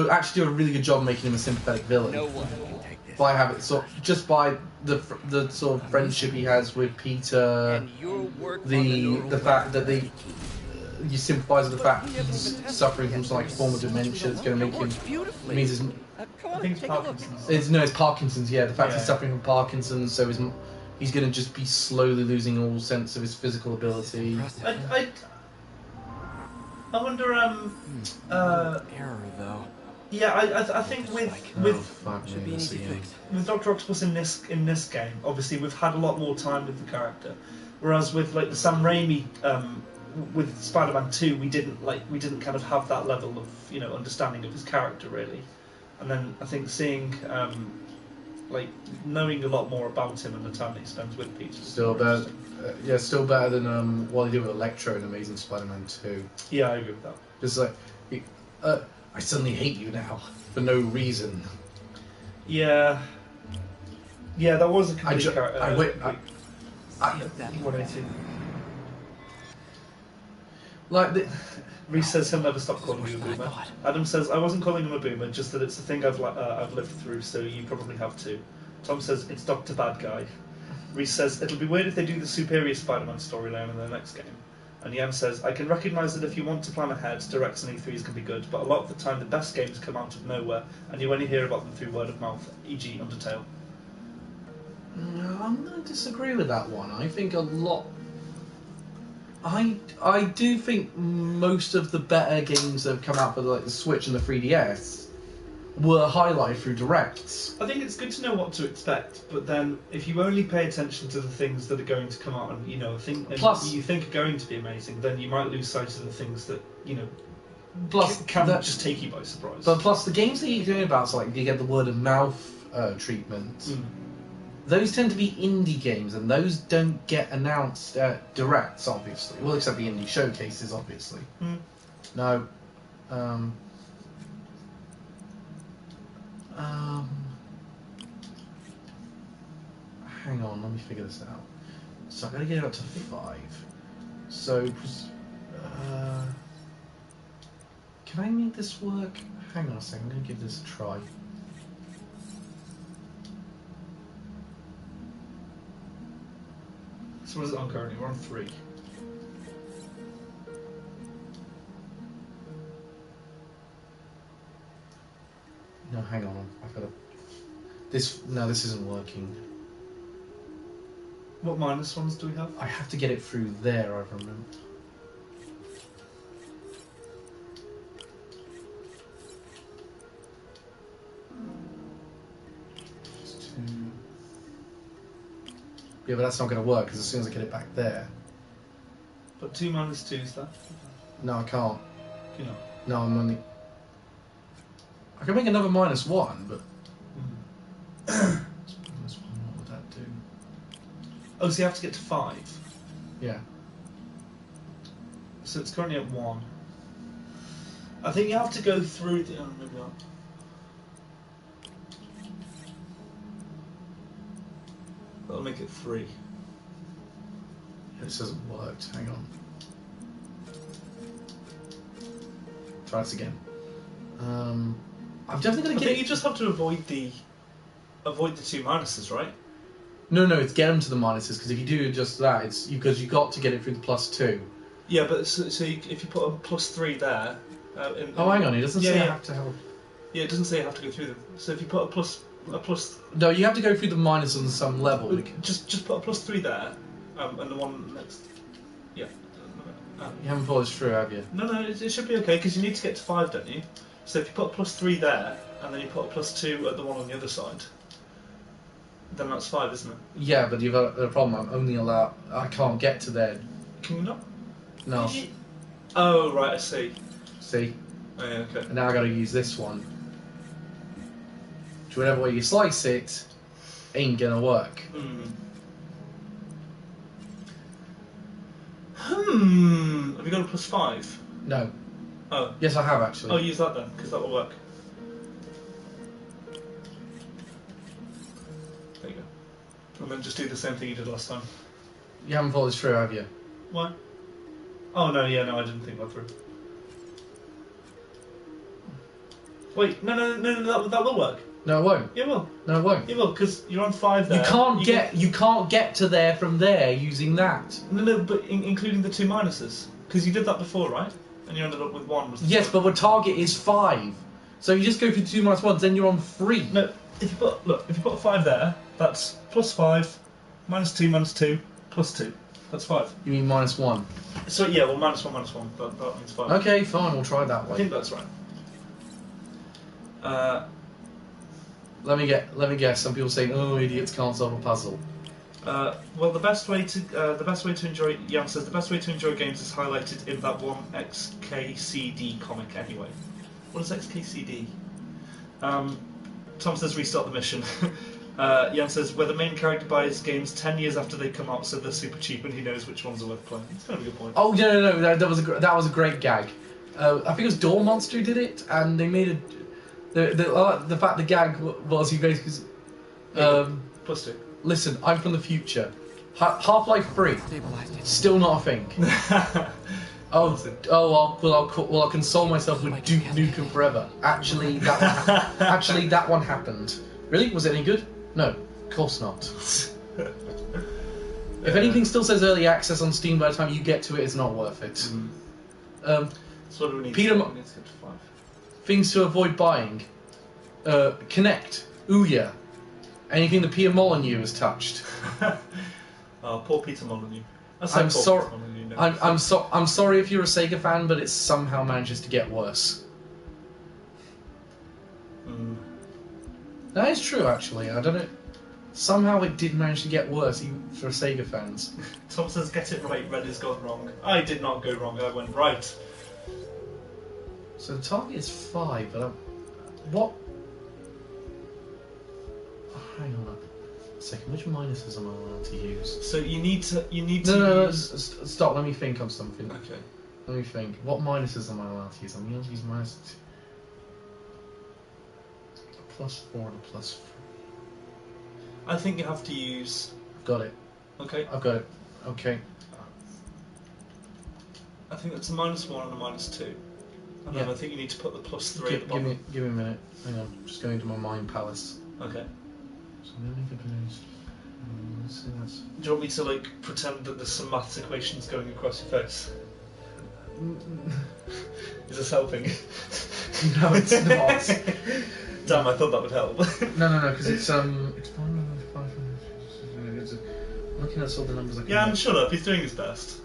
actually do a really good job making him a sympathetic villain. By habit, just by the sort of friendship he has with Peter, the fact that you sympathise with the fact he's suffering from some like form of dementia that's going to make him. It means I think it's Parkinson's. it's Parkinson's. Yeah, the fact he's suffering from Parkinson's, so he's going to just be slowly losing all sense of his physical ability. I wonder. Error though. Yeah, I think with Dr. Octopus in this game, obviously we've had a lot more time with the character, whereas with like the Sam Raimi with Spider-Man 2, we didn't kind of have that level of understanding of his character really, and then I think seeing like knowing a lot more about him and the time that he spends with Peter. Still better. Still better than what he did with Electro in Amazing Spider-Man 2. Yeah, I agree with that. Just like, I suddenly hate you now for no reason. Yeah. Yeah, that was a complete I 180. like the, Reese says he'll never stop calling you a boomer. Adam says, I wasn't calling him a boomer, just that it's a thing I've lived through, so you probably have too. Tom says, it's Dr. Bad Guy. Reese says, it'll be weird if they do the superior Spider-Man storyline in their next game. And Jan says, I can recognise that if you want to plan ahead, Directs and E3s can be good, but a lot of the time the best games come out of nowhere, and you only hear about them through word of mouth, e.g. Undertale. No, I'm going to disagree with that one. I think a lot... I do think most of the better games that have come out for like the Switch and the 3DS were highlighted through Directs. I think it's good to know what to expect, but then if you only pay attention to the things that are going to come out and you think are going to be amazing, then you might lose sight of the things that can just take you by surprise. But plus the games that you're doing about, so like you get the word of mouth treatment. Those tend to be indie games, and those don't get announced at Directs, obviously. Well, except the indie showcases, obviously. No. Hang on, let me figure this out. So I gotta get it up to 5. So, can I make this work? Hang on a second, I'm gonna give this a try. So what is it on currently? We're on 3. No, hang on. I've got to... this isn't working. What minus ones do we have? I have to get it through there, I remember. Yeah, but that's not going to work, because as soon as I get it back there... But 2 minus 2 is that? No, I can't. You know. No, I'm only... I can make another -1, but... -1, what would that do? Oh, so you have to get to 5? Yeah. So it's currently at 1. I think you have to go through the... Oh, maybe not. That'll make it 3. This hasn't worked. Hang on. Try this again. I'm definitely going to get. You just have to avoid the 2 minuses, right? No, it's get them to the minuses, because if you do just that, it's because you got to get it through the +2. Yeah, but if you put a +3 there. Oh, hang on. It doesn't say I have to help. Yeah, it doesn't say you have to go through them. So if you put a plus. No, you have to go through the minus on some level. Just put a +3 there, and the one next. Yeah. You haven't thought this through, have you? No, it should be okay, because you need to get to 5, don't you? So if you put a +3 there, and then you put a +2 at the one on the other side, then that's 5, isn't it? Yeah, but you've got a problem. I'm only allowed. I can't get to there. Can you not? No. Oh, right, I see. See? Oh, yeah, okay. And now I got to use this one. Which, whatever way you slice it, ain't gonna work. Have you got a +5? No. Oh. Yes, I have actually. Oh, use that then, because that will work. There you go. And then just do the same thing you did last time. You haven't thought this through, have you? Why? Oh, no, I didn't think that through. Wait, no, that will work. No, it won't. Yeah, it will. No, it won't. It will, because you're on 5 there. You can't get to there from there using that. No, but including the 2 minuses. Because you did that before, right? And you ended up with 1. Yes, but the target is 5. So you just go for 2 minus 1, then you're on 3. No, if you put a 5 there, that's +5, -2, -2, +2. That's 5. You mean -1? So yeah, well, -1, -1. That means 5. Okay, fine. We'll try that way. I think that's right. Let me guess. Some people saying, "Oh, idiots can't solve a puzzle." Well, the best way to enjoy Jan says the best way to enjoy games is highlighted in that one XKCD comic. Anyway, what is XKCD? Tom says restart the mission. Jan says, where the main character buys games 10 years after they come out, so they're super cheap and he knows which ones are worth playing. It's kind of a good point. Oh, no, that was a great gag. I think it was Door Monster who did it, and they made it... The fact the gag was he basically... Plus 2. Listen, I'm from the future. Half-Life 3, still not a thing. I'll console myself with Duke Nukem Forever. Actually, that one happened. Really? Was it any good? No, of course not. If anything still says early access on Steam by the time you get to it, it's not worth it. So what do we need? Peter, we need to get to 5. Things to avoid buying. Connect. Ouya. Anything that Peter Molyneux has touched. Oh, poor Peter Molyneux. I'm sorry. I'm sorry if you're a Sega fan, but it somehow manages to get worse. That is true, actually. I don't know. Somehow it did manage to get worse, even for Sega fans. Tom says, get it right, Red has gone wrong. I did not go wrong, I went right. So the target is 5, but what? Oh, hang on a second. Which minuses am I allowed to use? So you need to No, stop. Let me think on something. Okay. Let me think. What minuses am I allowed to use? I'm going to use minus 2. +4 and a +3. I think you have to use... Got it. Okay. I've got it. Okay. I think that's a -1 and a -2. And then I think you need to put the +3 at the bottom. Give me a minute. Hang on. I'm just going to my mind palace. Okay. So I'm going to make let's see that's... Do you want me to, like, pretend that there's some maths equations going across your face? Is this helping? No, it's not. Damn, I thought that would help. No, because it's 5. Looking at all the numbers I can. Yeah, get. shut up. He's doing his best.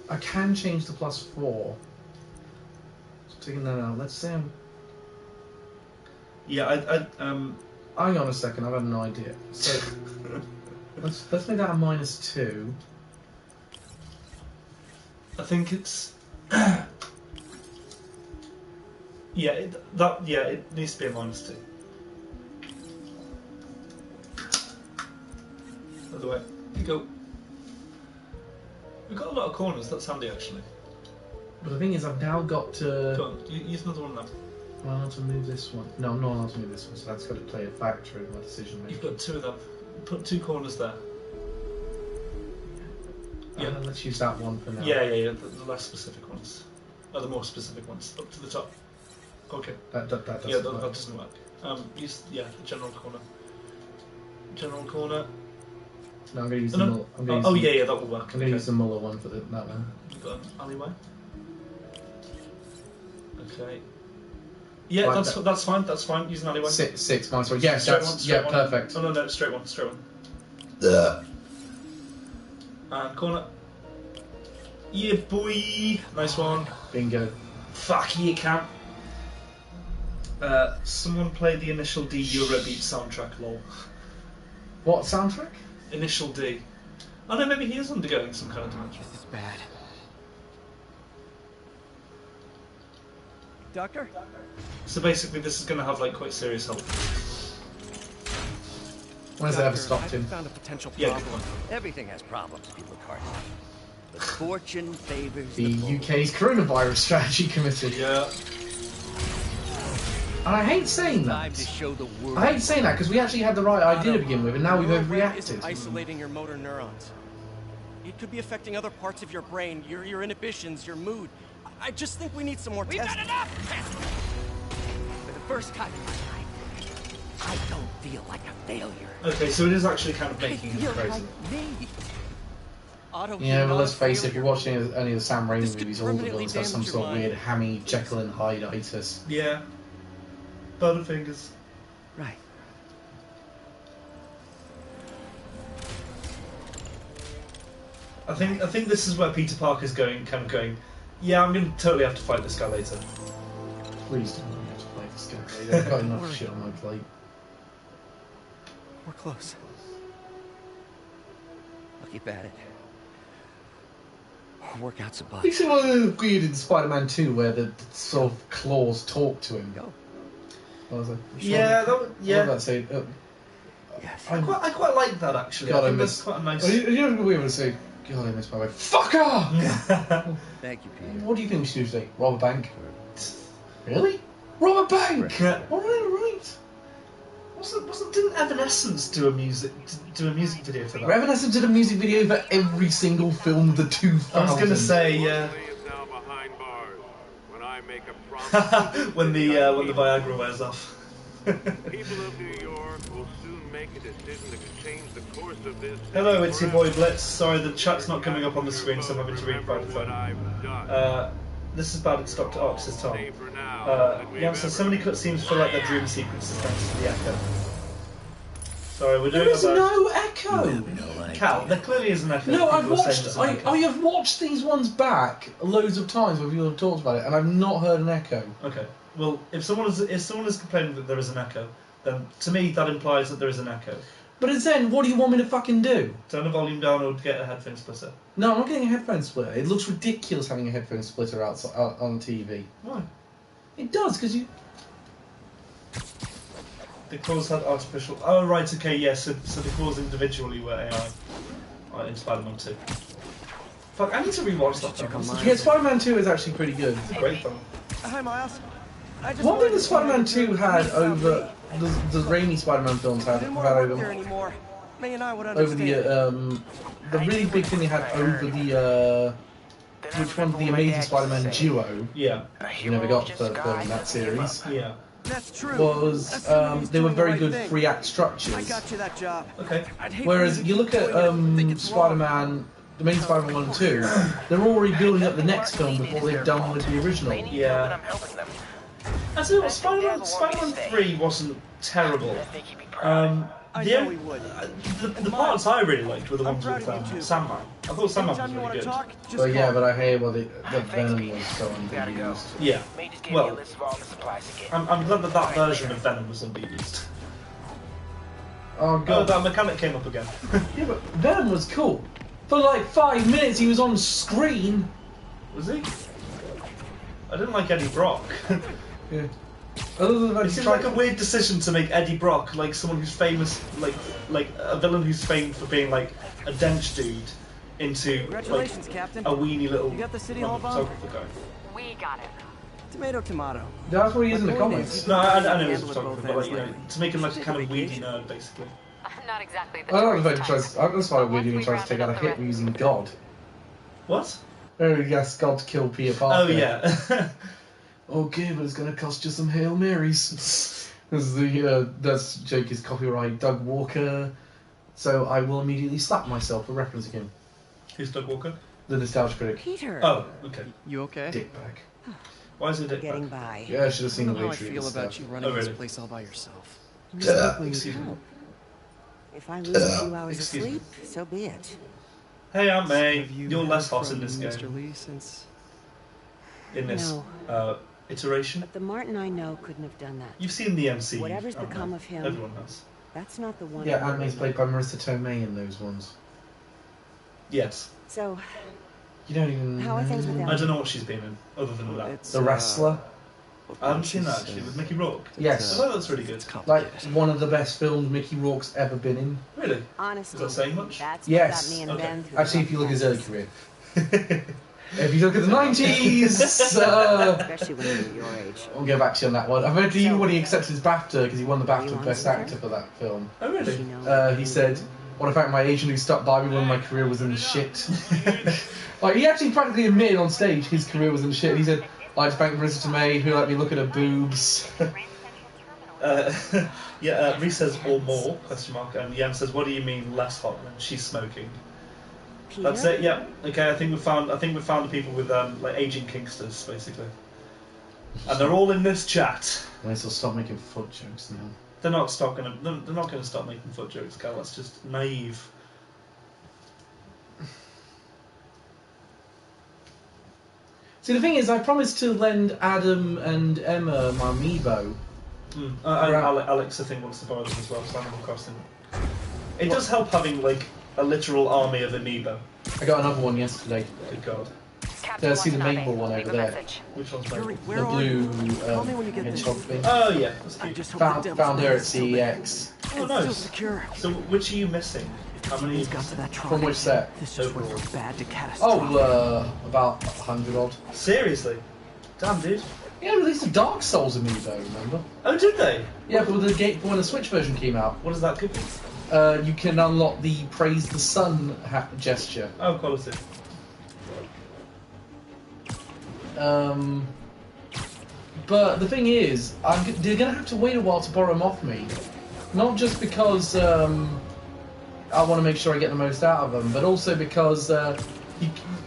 I can change the +4. So taking that out. Let's say I'm. Yeah, Hang on a second. I've had an idea. So let's make that a -2. I think it's. It needs to be a -2. Other way. You go. We've got a lot of corners. That's handy, actually. But the thing is, I've now got to. Go on. Use another one now. Am I allowed to move this one? No, I'm not allowed to move this one. So that's got to play a factor in my decision making. You've got 2 of them. Put 2 corners there. Yeah. Let's use that one for now. Yeah. The less specific ones. The more specific ones. Up to the top. Okay. That doesn't work. That doesn't work. Use the general corner. General corner. No, I'm going to use the Muller. Yeah, that will work. I'm going to use the Muller one for that one. You've got an alleyway. Okay. Yeah, right, that's fine. That's fine. Use an alleyway. 6 minus 1. Yeah, straight one. Perfect. Oh no, straight one. And corner. Yeah, boy. Nice one. Bingo. Fuck you, can't. Someone play the Initial D Eurobeat soundtrack, lol. What soundtrack? Initial D. Oh no, maybe he is undergoing some kind of dementia. This is bad. Doctor? So basically this is going to have like quite serious health. When has it ever stopped him? Found a potential Yeah, problem. come on. Everything has problems, people card. But fortune favors The bold. UK's Coronavirus Strategy Committee. Yeah. And I hate saying that. Time to show the world. I hate saying that because we actually had the right idea to begin with, and now we've overreacted. Isolating your motor neurons. It could be affecting other parts of your brain, your inhibitions, your mood. I just think we need some more tests. We've got enough! For the first time in my life, I don't feel like a failure. Okay, so it is actually kind of making him crazy. Like me. Otto, Yeah, you're but not let's a face it, if failure. you're watching any of the Sam Raimi This could movies, all the permanently villains have some damage sort of your weird mind. Hammy, Jekyll and Hyde-itis. Yeah. Butterfingers. Right. I think this is where Peter Parker's going, yeah, I'm going to totally have to fight this guy later. Please don't let me have to play this game. I've got enough shit on my plate. We're close. I'll keep at it. I'll work out some bugs. You see one of the weird in Spider-Man 2 where the sort of claws talk to him? Go. I was like, Yeah, that would, yeah. What was that say? Yes. I quite like that actually. God, I I think miss. that's quite a nice. Well, you know what we would say? God, I miss my wife. Fucker! Thank you, Peter. What do you think we should do today? Rob a bank? Really? Rob a bank! Yeah. Alright. Didn't Evanescence do a music video for that? Evanescence did a music video for every single film of the 2000s. I was gonna say, yeah. Now behind bars. When I make a promise. when the Viagra wears off. People of New York will soon make a decision that could change the course of this. Hello, it's your boy Blitz. Sorry, the chat's not coming up on the screen, so I'm having to read by the phone. This is bad. It's Dr. Ox, says Tom. Jan says so many cutscenes feel like they're dream sequences thanks to the echo. Sorry, we're doing There is about no echo! Cal, there clearly is an echo. No, I've People are saying watched. there's an I echo. have watched these ones back loads of times where people have talked about it, and I've not heard an echo. Okay. Well, if someone is complaining that there is an echo, then to me that implies that there is an echo. But then, what do you want me to fucking do? Turn the volume down or get a headphone splitter. No, I'm not getting a headphone splitter. It looks ridiculous having a headphone splitter out on TV. Why? It does, because you. The claws had artificial. Oh right, okay, yeah. So the claws individually were AI in Spider-Man 2. Fuck, I need to rewatch that film. Yeah, Spider-Man 2 is actually pretty good. It's a great film. Hi, Miles. I just One thing wanted that to Spider-Man say 2 had over the Raimi Spider-Man films I had didn't want to work there over anymore. May and I would over understand. the really big thing they had over the which one, the Amazing Spider-Man duo. Yeah. You never got the third film in that series. Yeah. That's true. Was That's true, he's they were doing the very right good thing. free act I structures. got you that job. Okay. I'd hate Whereas for you look at to think it's wrong. Spider-Man, the main Spider-Man 1 and 2, they're already building up the next film before they've done with the original. Yeah. I tell you what, Spider-Man 3 wasn't terrible. I The, know only- he would. the parts I really liked were the I'm ones proud with of you too. Sandman. I thought Sandman was Anytime you really want to good. talk, just But yeah, call. but I hate that Venom was so underused. Yeah. Well, I'm glad that version of Venom was Oh underused. Oh, god. that mechanic came up again. Yeah, but Venom was cool. For like 5 minutes he was on screen. Was he? I didn't like Eddie Brock. Yeah. Other than that, It seems like a weird decision to make Eddie Brock like someone who's famous, like a villain who's famed for being like a dench dude, into like Congratulations, Captain. a weenie little You got the City Hall bomb? photographer guy. We got it. Tomato, tomato. That's what he is in the My point comics. is, No, I know he was a Handle it photographer, both but like ends you know, lately. to make him like a Should kind of take a weedy vacation. nerd, basically. Not exactly the I don't know if tourist he tries. type. That's why But we're once doing we tries to take out a rounded up hit the using God. What? Oh, he asked God to kill Peter Parker. Oh yeah. Okay, but it's going to cost you some Hail Marys. That's Jake is copyright Doug Walker. So I will immediately slap myself for referencing him. Who's Doug Walker? The nostalgia critic. Peter. Oh, okay. You okay? Dickbag. Why is it Dick Getting back? by. Yeah, I should have I seen don't the know way how I he feel treated about stuff. you running Oh, this really? place all by yourself. Excuse me. If I lose a few hours of Excuse me. sleep, so be it. Hey Aunt May, Have you you're less heard hot in from this Mr. game. Lee since? In this No. iteration. But the Martin I know couldn't have done that. You've seen the MC. Whatever's become of him. Everyone has. That's not the one. Yeah, I Aunt May's played by Marissa Tomei in those ones. Yes. So, You don't even How are things with know. them? I don't know what she's been in, other than that. It's, The Wrestler. I haven't seen that actually, with Mickey Rourke. Yes. I thought that's really good. It's Like, complicated. one of the best films Mickey Rourke's ever been in. Really? honestly, Is that saying much? that's Yes. what got me and Okay. Ben through Actually, the if you look at his rough early patches. career. If you look at the 90s, Especially when you're your age. I'll go back to you on that one. I've heard even when he accepted his BAFTA, because he won the BAFTA You for Best honest with Actor for that film. Oh really? You know, He said, "What I found my agent who stopped by me when my career was in the shit." Like, he actually practically admitted on stage his career was in the shit. He said, "I'd like to thank Marissa Tomei, who let me look at her boobs." Reese says or more, question mark, and Jan says, what do you mean less hot when she's smoking? Peter? That's it, yeah. Okay, I think we found the people with like aging kinksters, basically. And they're all in this chat. Might as well stop making foot jokes now. They're not gonna stop making foot jokes, Cal, that's just naive. See, the thing is, I promised to lend Adam and Emma my amiibo. And Right. Alex, I think, wants to borrow them as well, so Animal Crossing. It does help having, like, a literal army of amiibo. I got another one yesterday. Good God. See the maple one over there. Which one's Yuri, that? where The are you? blue Call me when you get hedgehog this. thing. Oh yeah, that's I cute. just hope the Found devil's her breath at is still there. CEX. Oh And nice. still secure. So which are you missing? How many? Jimmy's got to that From trolley. which set? This just went from bad to catastrophic. Oh, about 100 odd. Seriously? Damn, dude. Yeah, they released a Dark Souls amiibo, remember? Oh, did they? Yeah, but when the Switch version came out, What does that give you? you can unlock the Praise the Sun gesture. Oh, quality. But the thing is, they're going to have to wait a while to borrow them off me. Not just because I want to make sure I get the most out of them, but also because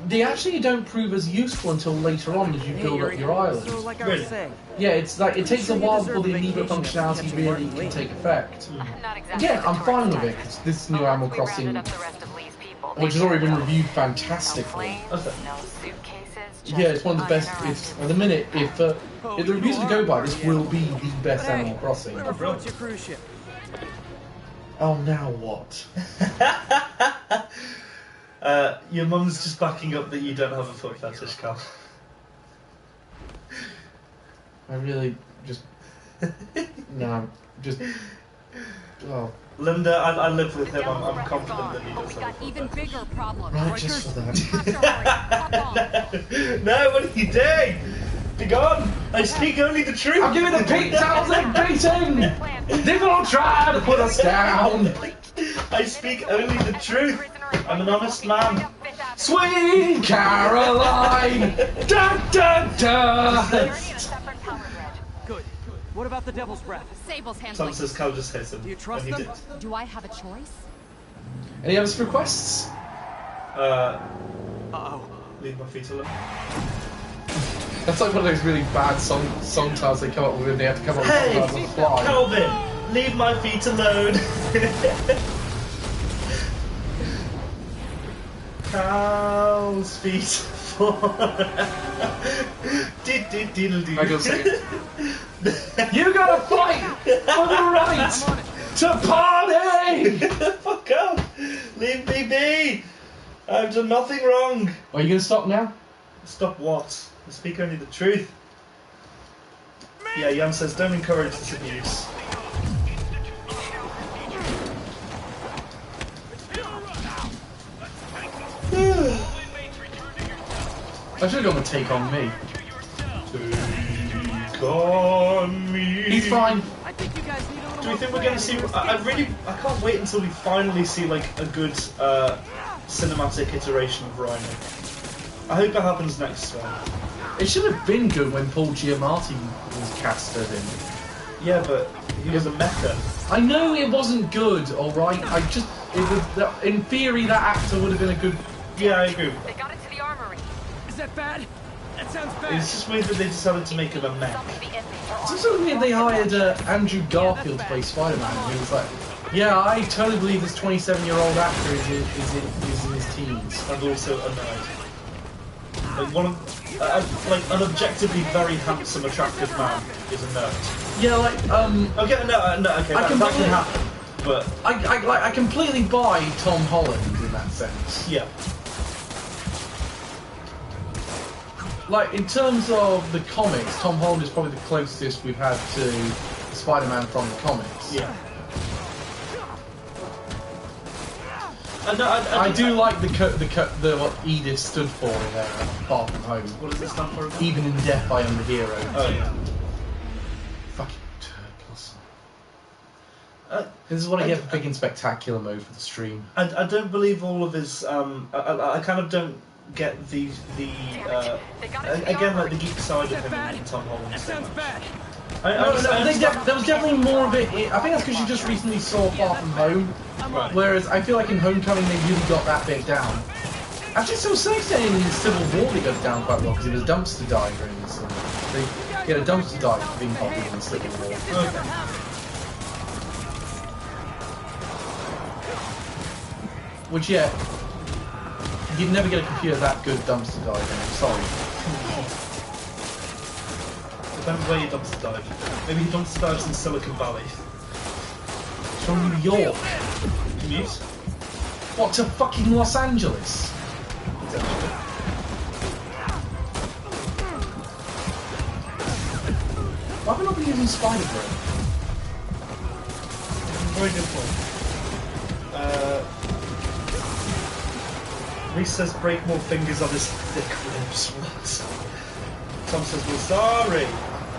they actually don't prove as useful until later on as you build up your island. So, like I was saying, Yeah, it's like it takes a you while deserve before the a amiibo vacation after functionality catching really Martin can Lee. take effect. Not exactly Again, I'm fine with it tourist because this new type. Animal Once we Crossing, rounded up the rest of Lee's people, which has they already been know. reviewed No fantastically. planes, Okay. no suitcases, Yeah, just it's one of the best. It's at the minute. If the reviews to go by, this will be the best Animal Crossing. whoever floats your cruise ship. Oh, now what? Your mum's just backing up that you don't have a foot fetish, Cal. I really just no, just oh. Linda, I live with him. I'm confident that he But does we have a got foot even fetish. bigger problems. Right, just for that. Have to hurry. Hop on. No, what are you doing? Be gone! I speak only the truth! I'm giving the Pete Townsend beating! They're gonna try to put us down! I speak only the truth! I'm an honest man. Sweet Caroline! Da da da! Good. What about the devil's breath? Sable's Tom handling. says Cal just hit him. Do you trust and he them? did. Do I have a choice? Any other requests? Uh-oh. Leave my feet alone. That's like one of those really bad song titles they come up with and they have to come up with Hey! on the fly. Calvin! Leave my feet alone! Cal's feet for... I go second. You gotta fight for the right to party! Fuck off! Leave me be! I've done nothing wrong! Are you gonna stop now? Stop what? I speak only the truth. Yeah, Jan says don't encourage this abuse. I should have gone with Take On Me. Take on me. He's fine. I think you guys need a little Do we more think we're going to see? I can't wait until we finally see like a good cinematic iteration of Rhino. I hope it happens next time. It should have been good when Paul Giamatti was casted in. Yeah, but he was a mecha. I know it wasn't good, alright? In theory, that actor would have been a good... Yeah, I agree. They got it to the armory. Is that bad? That sounds bad. It's just weird that they decided to make him a mech. Some of the inmates are It's armed. also weird they hired Andrew Garfield to play Spider-Man. He was like, yeah, I totally believe this 27-year-old actor is in his teens. And also annoyed. Like one of, like an objectively very handsome, attractive man is a nerd. Yeah, like, Okay, no, okay, that can happen. But I completely buy Tom Holland in that sense. yeah, Like, in terms of the comics, Tom Holland is probably the closest we've had to Spider-Man from the comics. yeah. I do like the what Edith stood for in there, Far From Home. What does it stand for? Even in death, I am the hero. Oh yeah. Fucking turtles. This is what I get for picking spectacular mode for the stream. I don't believe all of his. I kind of don't get the again like the geek side of him in Tom Holland. That so sounds much. bad. There was definitely more of it. I think that's because you just recently saw Far From Home. Right. Whereas I feel like in Homecoming they really got that bit down. Actually, so saying in Civil War they got it down quite well because it was dumpster diver in this. They had a dumpster dive for being popular in Civil War. Okay. Which, yeah, you'd never get a computer that good dumpster diving. Sorry. Depends where you dumpster dive. Maybe he dumpster dives in Silicon Valley. From New York. Commute. What, to fucking Los Angeles? using Spiderman? Very good point. Reese says break more fingers on his thick ribs. What? Tom says, well, sorry.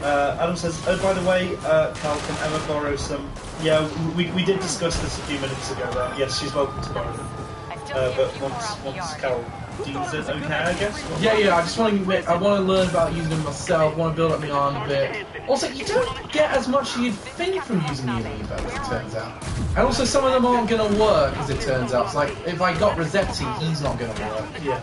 Adam says, oh, by the way, Cal, can Emma borrow some? Yeah, we did discuss this a few minutes ago. Yes, she's welcome to borrow them. But once Cal deems it okay, I guess. Yeah. I just want to learn about using them myself. Want to build up my arm a bit. Also, you don't get as much as you'd think from using the amiibo, as it turns out. And also, some of them aren't going to work, as it turns out. It's like if I got Rossetti, he's not going to work. Yeah.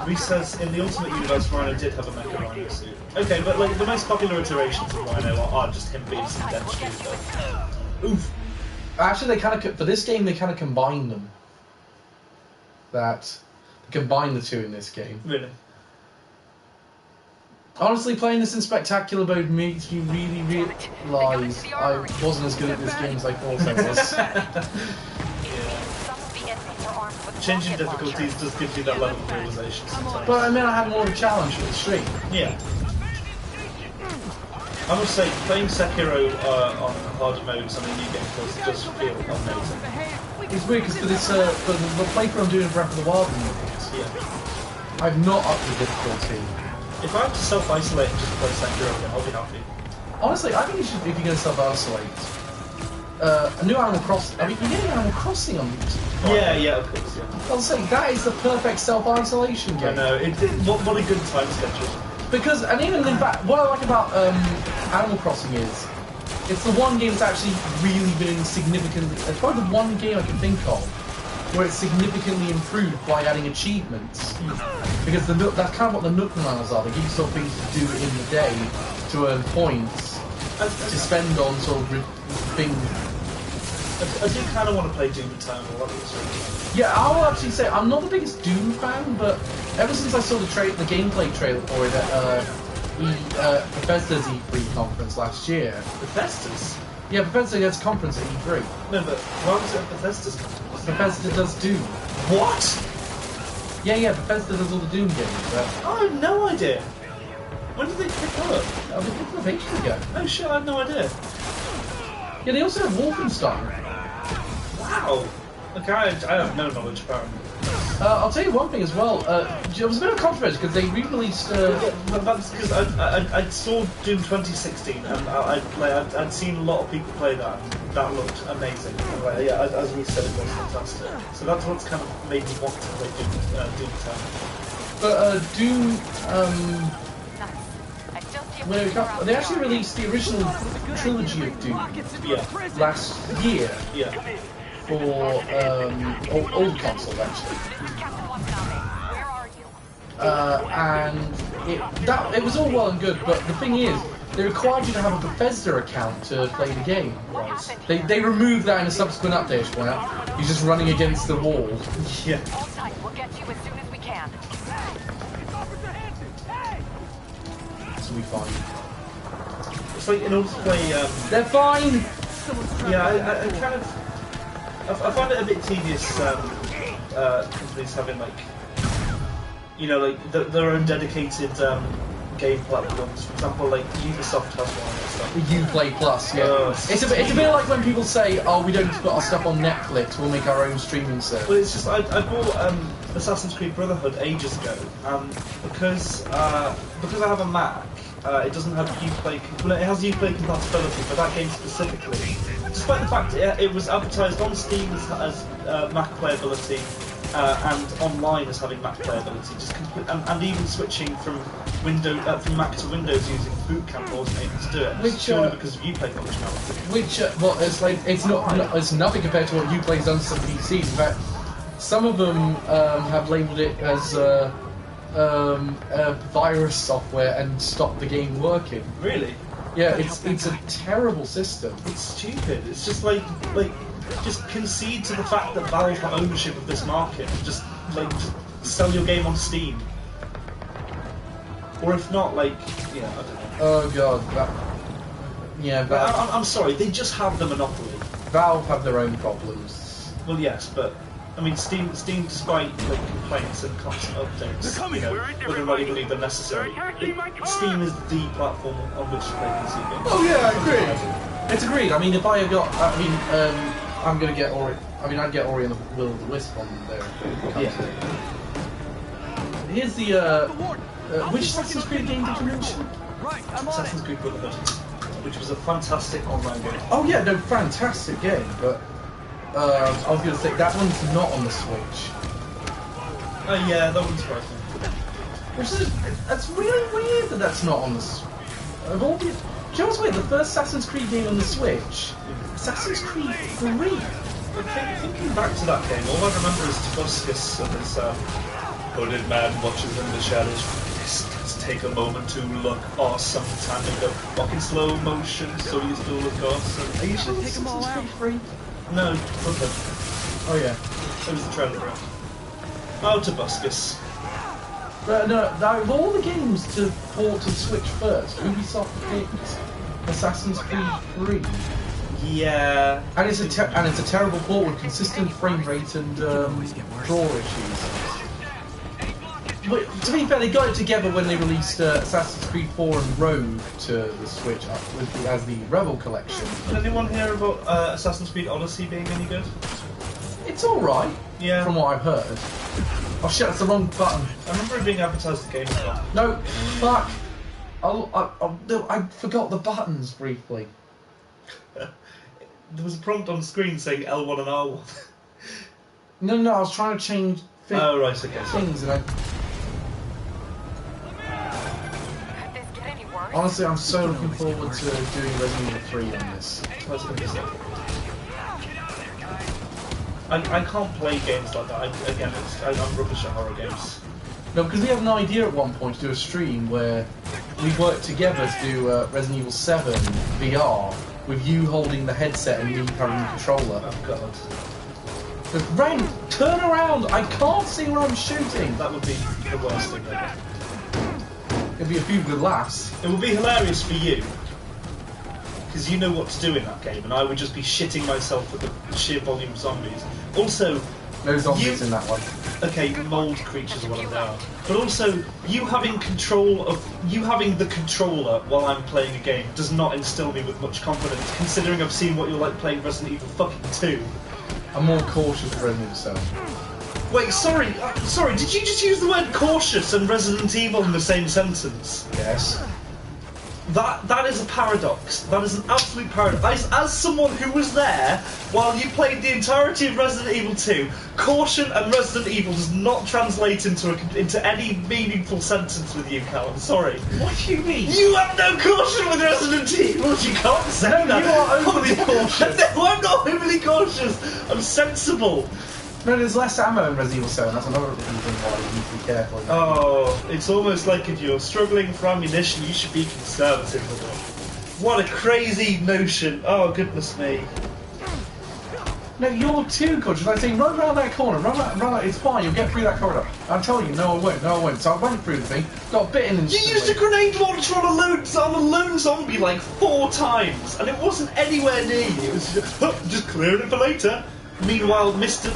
Reese says, in the Ultimate Universe, Rhino did have a Mecha Rhino suit. Okay, but like the most popular iterations of Rhino are just him being some dense dude. Oof. Actually, they kind of for this game they kind of combine them. They combine the two in this game. Really? Honestly, playing this in spectacular mode makes you really realise I wasn't as good at this game as I thought I was. Changing difficulties does give you that level of realisation sometimes. But I mean, I had more of a challenge for the stream. Yeah. I must say, playing Sekiro on harder modes on a new game course does feel amazing. It's weird because for this, for the playthrough I'm doing in Breath of the Wild, I've not upped the difficulty. If I have to self-isolate and just play Sekiro again, I'll be happy. Honestly, I think you should, if you're going to self-isolate, a new Animal Crossing. I mean, you're getting Animal Crossing on these. Yeah, of course, yeah. I'll say that is the perfect self-isolation game. I know. What a good time schedule. Because, and even in fact, what I like about Animal Crossing is, it's the one game that's actually really been significantly. It's probably the one game I can think of where it's significantly improved by adding achievements. Because that's kind of what the Nook Runners are. They give you sort of things to do in the day to earn points to spend on sort of things. I do kind of want to play Doom Eternal. Yeah, I will actually say I'm not the biggest Doom fan, but ever since I saw the gameplay trailer for it at Bethesda's E3 conference last year. Bethesda's? Yeah, Bethesda has a conference at E3. No, but why was it at Bethesda's conference? Bethesda does Doom. What? Yeah, Bethesda does all the Doom games. I have no idea. When did they pick up? Oh, they picked up ages ago. Oh shit, I had no idea. Yeah, they also have Wolfenstein. Wow. Okay, I have no knowledge apparently. I'll tell you one thing as well. It was a bit of controversy because they re-released. That's because I saw Doom 2016 and I'd seen a lot of people play that and that looked amazing. And as we said, it was fantastic. So that's what's kind of made me want to play Doom Eternal. But Doom. They actually released the original trilogy of Doom last year. Yeah. For old consoles actually. And it was all well and good, but the thing is, they required you to have a Bethesda account to play the game. Right. They removed that in a subsequent update. You're just running against the wall. Yeah. We'll get you as soon as we can. This will be fine. It's like in order to play. They're fine. Yeah, I kind of. I find it a bit tedious. Companies having like their own dedicated game platforms. For example, like Ubisoft has one and stuff. Uplay Plus, yeah. It's a bit like when people say, "Oh, we don't put our stuff on Netflix. We'll make our own streaming service." Well, it's just I bought Assassin's Creed Brotherhood ages ago, because I have a Mac. It doesn't have Uplay. Well, it has Uplay compatibility, but that game specifically, despite the fact it was advertised on Steam as Mac playability and online as having Mac playability, and even switching from Mac to Windows using Boot Camp wasn't able to do it. Purely because of Uplay functionality. It's nothing compared to what Uplay's done to some PCs. In fact, some of them have labelled it as virus software and stopped the game working. Really? Yeah, it's a terrible system. It's stupid. It's just just concede to the fact that Valve have ownership of this market. Just sell your game on Steam. Or if not, I don't know. Oh god, I'm sorry, they just have the monopoly. Valve have their own problems. Well, yes, but I mean, Steam, despite like complaints and constant updates, you know, whether or not you believe they're necessary, Steam is the platform on which to play PC games. Oh yeah, I agree. It's agreed. I mean, if I had got, I'm gonna get Ori. I mean, I'd get Ori and the Will of the Wisp on there. Yeah. Here's the which Assassin's Creed game did you mention? Assassin's Creed Brotherhood, which was a fantastic online game. Oh yeah, no, fantastic game, but I was going to say that one's not on the Switch. Oh yeah, that one's surprised me. Which is, that's really weird that that's not on the Switch. Of all the, do you know what's weird? The first Assassin's Creed game on the Switch, Assassin's Creed 3. Thinking back to that game, all I remember is Tobuscus and his hooded man watches in the shadows. Let's take a moment to look awesome, time to go fucking slow motion, so you still look awesome. Are you sure take them all out? Free? No, Brooklyn. Oh yeah. It was the trailer for it. Oh, Tobuscus. But no, of all the games to port to the Switch first, Ubisoft picked Assassin's Creed 3. Yeah. And it's a terrible port with consistent frame rate and draw issues. But to be fair, they got it together when they released Assassin's Creed 4 and Rogue to the Switch as the Rebel Collection. Did anyone hear about Assassin's Creed Odyssey being any good? It's alright, yeah, from what I've heard. Oh shit, that's the wrong button. I remember it being advertised at GameStop. No, fuck. I forgot the buttons briefly. There was a prompt on the screen saying L1 and R1. No, I was trying to change things and I... Honestly, I'm so looking forward to doing Resident Evil 3 on this. That's going to be sick. I can't play games like that. I'm rubbish at horror games. No, because we had an idea at one point to do a stream where we worked together to do Resident Evil 7 VR with you holding the headset and me carrying the controller. Oh god. But Ren, turn around! I can't see where I'm shooting! That would be the worst thing ever. It'd be a few good laughs. It would be hilarious for you, because you know what to do in that game, and I would just be shitting myself at the sheer volume of zombies. Also, no zombies in that one. Okay, mold creatures are what they are. But also, you having the controller while I'm playing a game does not instill me with much confidence, considering I've seen what you're like playing Resident Evil fucking 2. I'm more cautious of Resident Evil 7. Wait, sorry, did you just use the word cautious and Resident Evil in the same sentence? Yes. That is a paradox. That is an absolute paradox. As someone who was there while you played the entirety of Resident Evil 2, caution and Resident Evil does not translate into any meaningful sentence with you, Cal. I'm sorry. What do you mean? You have no caution with Resident Evil. You can't say that. You are overly cautious. No, I'm not overly cautious. I'm sensible. No, there's less ammo in Resident Evil 7, that's another reason why you need to be careful. Oh, it's almost like if you're struggling for ammunition, you should be conservative with it. What a crazy notion. Oh, goodness me. No, you're too cautious. I say, run around that corner, run, it's fine, you'll get through that corridor. I'll tell you, no I won't. So I went through the thing, got bitten and... You used a grenade launcher on a lone zombie like 4 times, and it wasn't anywhere near you. It was just clearing it for later. Meanwhile, Mr.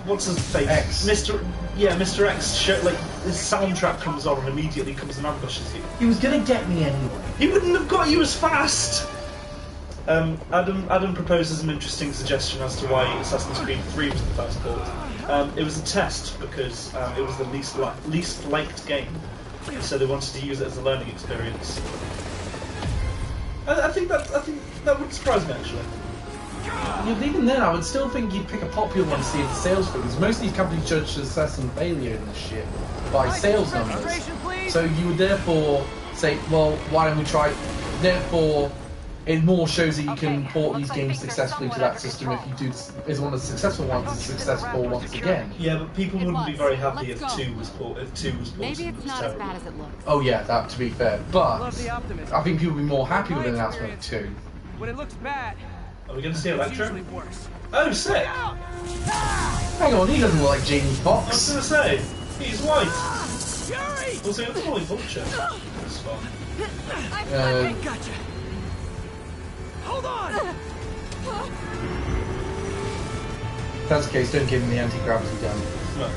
What's his face? X. Mr. X, like his soundtrack comes on and immediately comes and ambushes you. He was gonna get me anyway. He wouldn't have got you as fast. Adam proposes an interesting suggestion as to why Assassin's Creed 3 was the first port. It was a test because it was the least liked game, so they wanted to use it as a learning experience. I think that would surprise me actually. Yeah, but even then, I would still think you'd pick a popular one to see if the sales figures. Most of these companies judge success and failure in this shit by sales numbers. So you would therefore say, well, why don't we try? Therefore, it more shows that you can port these games successfully to that system if you do. Is one of the successful ones is successful once again. Yeah, but people wouldn't be very happy if 2 was ported. Maybe it's not as bad as it looks. Oh yeah, that to be fair, but I think people would be more happy with an announcement of 2. When it looks bad. Are we going to see Electro? Oh, sick! Hang on, he doesn't look like Jamie Foxx. I was going to say, he's white. Also, it's probably Vulture. That's fun. I gotcha. Hold on! that's the case, don't give him the anti-gravity gun. No.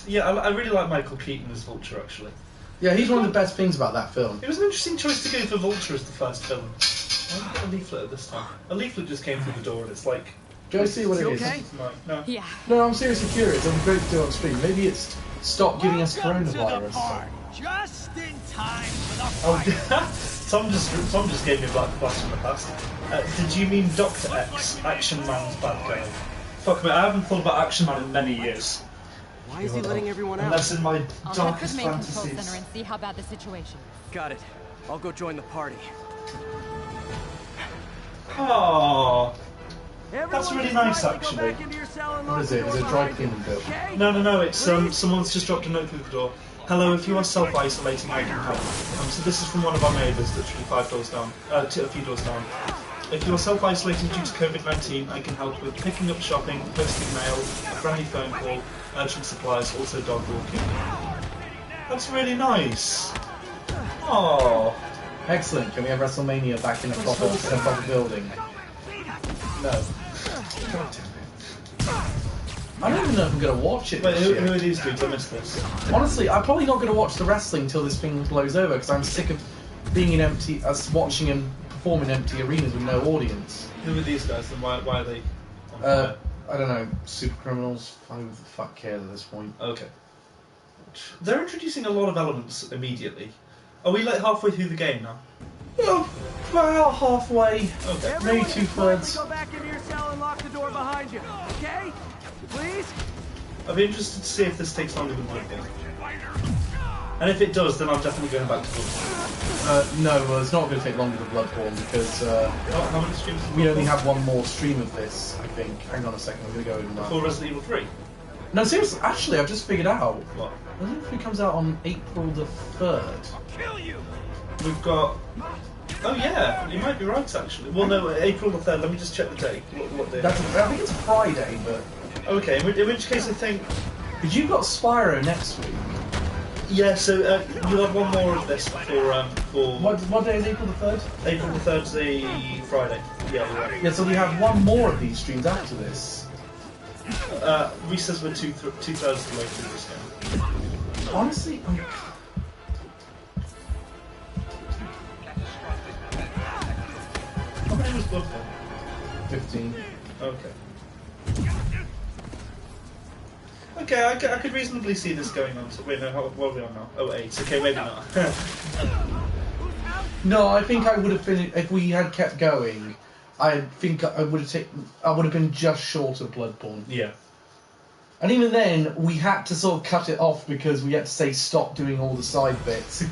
Yeah, I really like Michael Keaton as Vulture, actually. Yeah, he's one of the best things about that film. It was an interesting choice to go for Vulture as the first villain. Why did I get a leaflet at this time? A leaflet just came through the door and it's like... Go see what it is. Okay? No. Yeah. No, I'm seriously curious. I'm great to do on stream. Maybe it's stop giving us coronavirus. Just in time for the Oh, Tom just gave me a black flash from the past. Did you mean Dr. X, Action Man's bad guy? Fuck me, I haven't thought about Action Man in many years. Why is he letting everyone out? Unless in my I'll head to darkest the main control fantasies. center and see how bad the situation is. Got it. I'll go join the party. Oh, Everyone that's really just nice, quietly go actually. back into your cell and What lock is the it? door Is it dry behind you, cleaning bill? okay? no, it's someone's just dropped a note through the door. Hello, if you are self-isolating, I can help. So this is from one of our neighbours, literally 5 doors down, a few doors down. If you are self-isolating due to COVID-19, I can help with picking up shopping, posting mail, a friendly phone call, urgent supplies, also dog walking. That's really nice. Oh, Excellent. Can we have WrestleMania back in a proper building? no. God damn it. I don't even know if I'm going to watch it Wait, this who year. are these dudes? I missed this. Honestly, I'm probably not going to watch the wrestling until this thing blows over because I'm sick of being in us watching and perform in empty arenas with no audience. Who are these guys and why are they on fire? I don't know, super criminals. Who the fuck cares at this point? Okay. They're introducing a lot of elements immediately. Are we like halfway through the game now? Well, about halfway. Okay. Everyone Maybe just quietly 2/3. go back into your cell and lock the door behind you, okay? Please? I'll be interested to see if this takes longer than Bloodborne. And if it does, then I'm definitely going back to Bloodborne. No, well, it's not going to take longer than Bloodborne because How many streams? is we only Bloodborne? have one more stream of this, I think. Hang on a second, I'm going to go in Before Resident Evil 3. No, seriously, actually, I've just figured out. What? Resident Evil 3 comes out on April the 3rd. We've got... Oh yeah, you might be right actually. Well no, April the 3rd, let me just check the date. What day? I think it's Friday, but... Okay, in which case I think... Because you've got Spyro next week. Yeah, so you'll have one more of this for... What day is April the 3rd? April the 3rd's a Friday. Yeah, you're right. Yeah, so we have one more of these streams after this. Reese says we're two-thirds of the way through this game. Honestly, How many was Bloodborne? 15. Okay. Okay, I could reasonably see this going on. So, wait, no, what are we on now? Oh, 8. Okay, maybe not. No, I think I would have finished if we had kept going. I think I would have been just short of Bloodborne. Yeah. And even then, we had to sort of cut it off because we had to say stop doing all the side bits.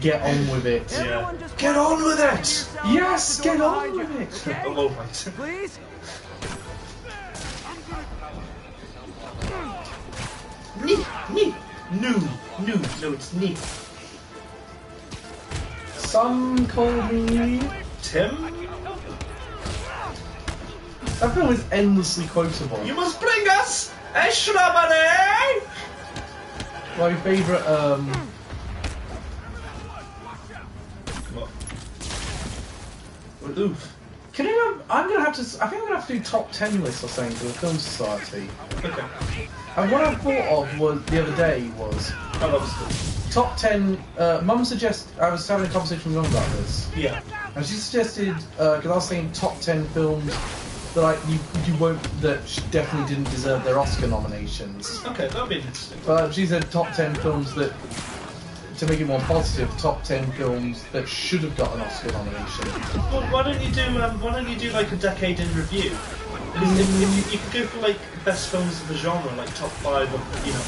Get on with it. Everyone just Get quietly on with go back it! into your cell and Yes, lock the door get on behind with you, it! okay? Oh, all right. Please? No, it's me. Some call me... Tim? That film is endlessly quotable. You must bring us a strawberry! My favourite, What? Oof. Can you remember, I think I'm gonna have to do top 10 lists or something for the Film Society. Okay. And what I thought of was, the other day was, Oh, that was good. top 10, Mum suggested, I was having a conversation with Mum about this, Yeah. and she suggested, because I was saying top 10 films that that definitely didn't deserve their Oscar nominations. Okay, that'll be interesting. But she said top 10 films that, to make it more positive, top 10 films that should have got an Oscar nomination. Well, why don't you do like a decade in review? Because if you could go for like best films of the genre, like top 5 of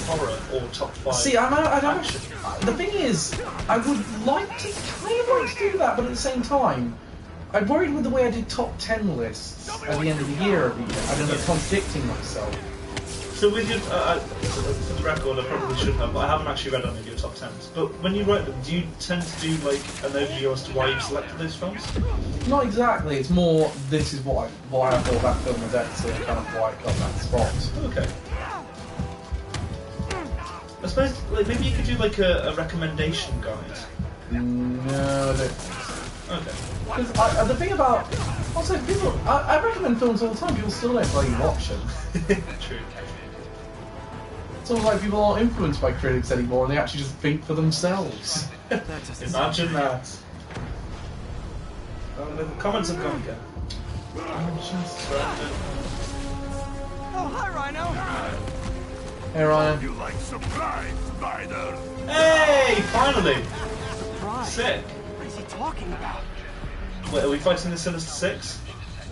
horror or top 5. See, action. the thing is, I would kind of like to do that, but at the same time, I'm worried with the way I did top 10 lists at the end of the year every year. I don't know, contradicting myself. So with your, for the record, I probably should have, but I haven't actually read any of your top 10s. But when you write them, do you tend to do like an overview as to why you selected those films? Not exactly. It's more, this is why I thought that film was excellent, kind of why it got that spot. Okay. I suppose like maybe you could do like a recommendation guide. No, I don't. Okay. Because the thing about also people, I recommend films all the time. People still don't bloody watch them. True. It's almost like people aren't influenced by critics anymore, and they actually just think for themselves. Imagine that. The comments have gone again. Oh, hi, Rhino. Hey Ryan. You like surprise, Spider? Hey! Finally! Surprise. Sick. What is he talking about? Wait, are we fighting the Sinister Six?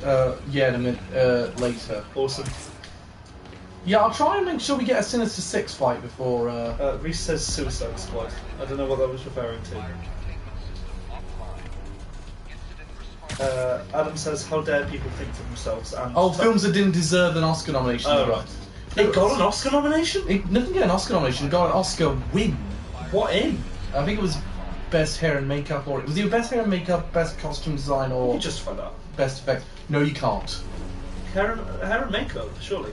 Yeah, in a minute, later. Awesome. Yeah, I'll try and make sure we get a Sinister Six fight before. Reese says Suicide Squad. I don't know what that was referring to. Adam says, how dare people think for themselves? And films that didn't deserve an Oscar nomination. Oh, right. It got an Oscar nomination? It didn't get an Oscar nomination, it got an Oscar win. What in? I think it was Best Hair and Makeup, or it was either Best Hair and Makeup, Best Costume Design, or You justify that. Best Effects. No, you can't. Hair and makeup, surely.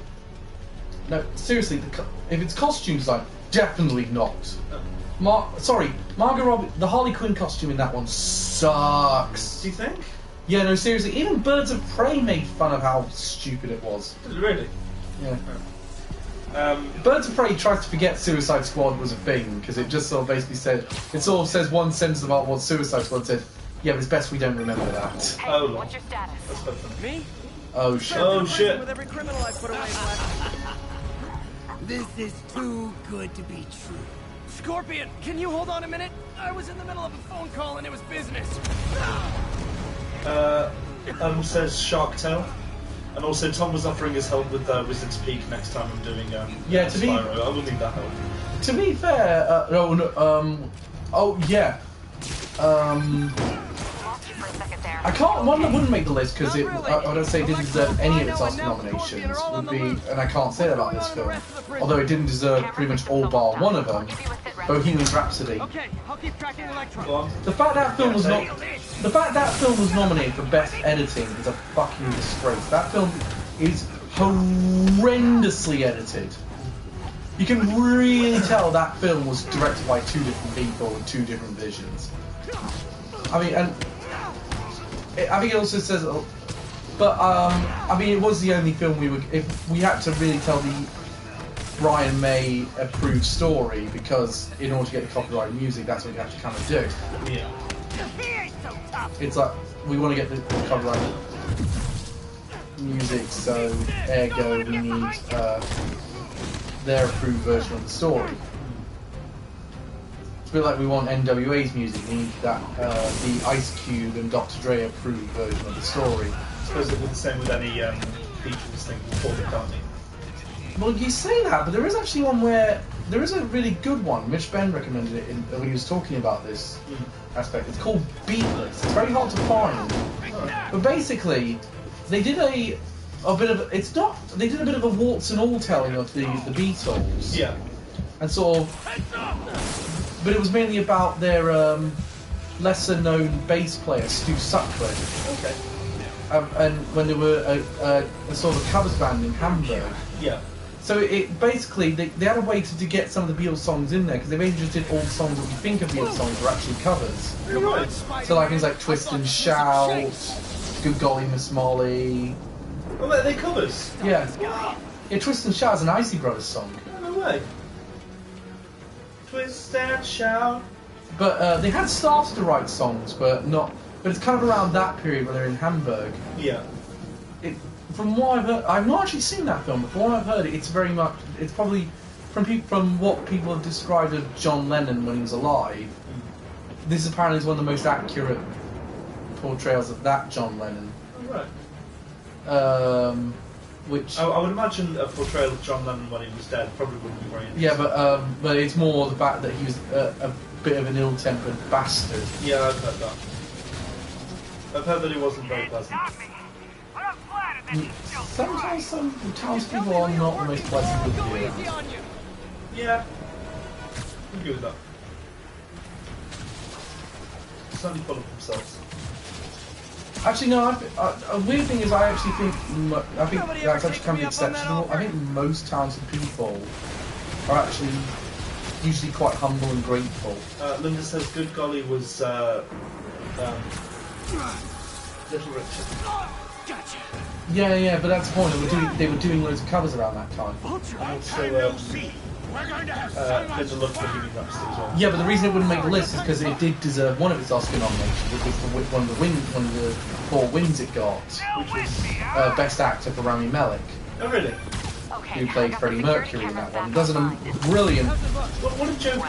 No, seriously, if it's costume design, definitely not. Oh. Margot Robbie, the Harley Quinn costume in that one sucks. Do you think? Yeah, no, seriously, even Birds of Prey made fun of how stupid it was. Did it really? Yeah. Oh. Birds of Prey tries to forget Suicide Squad was a thing, because it just sort of basically said, it sort of says one sentence about what Suicide Squad said. Yeah, but it's best we don't remember that. Hey, Oh, what's your status? That's quite funny. Me? Oh shit. Oh shit. With every criminal I put away in last... This is too good to be true. Scorpion, can you hold on a minute? I was in the middle of a phone call and it was business. Adam says Shark Tale. And also Tom was offering his help with Wizard's Peak next time I'm doing Yeah, to be- Spyro. I will need that help. To be fair, oh yeah. For a second there. I can't. One that wouldn't make the list because Not it. really. I don't say it didn't deserve any of its Oscar Rhino and now nominations. Scorpion are all on Would the be, loose. and I can't say that about this film. What's going on the rest of the prison? Although it didn't deserve pretty much all bar one of them. Bohemian Rhapsody. Okay, I'll keep tracking Electron. Go on. The fact that film was not. The fact that film was nominated for best editing is a fucking disgrace. That film is horrendously edited. You can really tell that film was directed by two different people with two different visions. I mean, and I think it also says, but I mean, it was the only film we would, if we had to really tell the Brian May approved story, because in order to get the copyright music, that's what you have to kind of do. Yeah. It's like we want to get the copyright music, so ergo we need their approved version of the story. It's a bit like we want NWA's music, we need that the Ice Cube and Dr. Dre approved version of the story. I suppose it would be the same with any features thing before the company. Well, you say that, but there is actually one where there is a really good one. Mitch Ben recommended it when he was talking about this aspect. It's called Beatless. It's very hard to find, but basically, they did a bit of it's not. They did a bit of a warts and all telling of the Beatles. Yeah. And sort of, but it was mainly about their lesser known bass player Stu Sutcliffe. Okay. And when they were a sort of covers band in Hamburg. Yeah. So it basically, they had a way to get some of the Beatles songs in there, because they basically just did all the songs that we think of Beatles songs were actually covers. You're right. So like things like Twist and Shout, Good Golly Miss Molly. Oh, they covers? Yeah. Yeah, Twist and Shout is an Icy Brothers song. No way. Twist and shout. But they had started to write songs, but it's kind of around that period when they're in Hamburg. Yeah. From what I've heard, I've not actually seen that film, but from what I've heard, it's probably from what people have described of John Lennon when he was alive. This apparently is one of the most accurate portrayals of that John Lennon. Oh, right. Which I would imagine a portrayal of John Lennon when he was dead probably wouldn't be very interesting. yeah, but it's more the fact that he was a bit of an ill-tempered bastard. Yeah, I've heard that. I've heard that he wasn't very pleasant. Sometimes some townspeople are not the most pleasant to be around. Yeah. I'm good with that. Certainly full of themselves. Actually, no. A weird thing is, I actually think that's actually kind of exceptional. I think most talented people are actually usually quite humble and grateful. Linda says Good Golly was Little Richard. Gotcha. Yeah, but that's the point. They were doing loads of covers around that time. And also, there's a look for Bohemian Rhapsody as well. Yeah, but the reason it wouldn't make the list is because it did deserve one of its Oscar nominations, which was one of the 4 wins it got, which was Best Actor for Rami Malek, Oh, really? Okay, who played Freddie Mercury in that one. It does a brilliant. What did Joker do?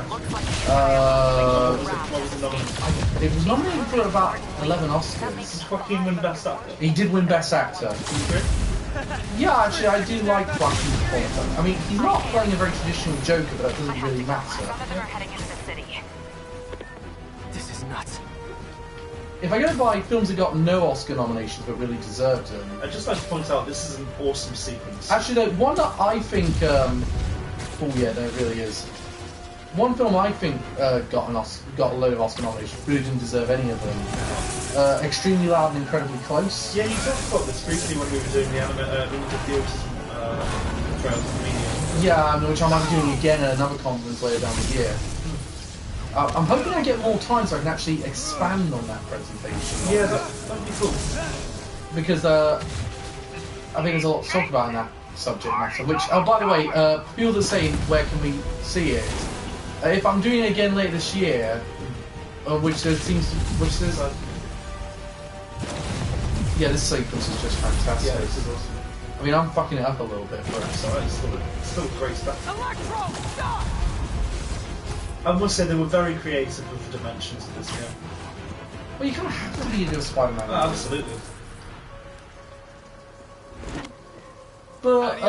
Well, it looks like What was the nomination? It was nominated for about 11 Oscars. Does Joaquin win Best Actor? He did win Best Actor. Yeah, actually, I do like Joaquin's performance. I mean, he's not playing a very traditional Joker, but that doesn't really matter. some of them are heading into the city. This is nuts. If I go by films that got no Oscar nominations but really deserved them. I'd just like to point out this is an awesome sequence. Actually, no, one that I think. Oh yeah, no, it really is. One film I think got a load of Oscar nominations, really didn't deserve any of them. Extremely Loud and Incredibly Close. Yeah, you talked about this briefly when we were doing the autism trials of the media. Yeah, which I might be doing again at another conference later down the year. I'm hoping I get more time so I can actually expand on that presentation. Yeah, that'd be cool. Because I think there's a lot to talk about in that subject matter. Which, oh, by the way, people that say where can we see it? If I'm doing it again later this year, which there's yeah, this sequence is just fantastic. Yeah, this is awesome. I mean, I'm fucking it up a little bit for it. It's alright, it's still great stuff. Electro, stop! I must say they were very creative with the dimensions of this game. Well, you kind of have to be a Spider-Man. Oh, absolutely. But,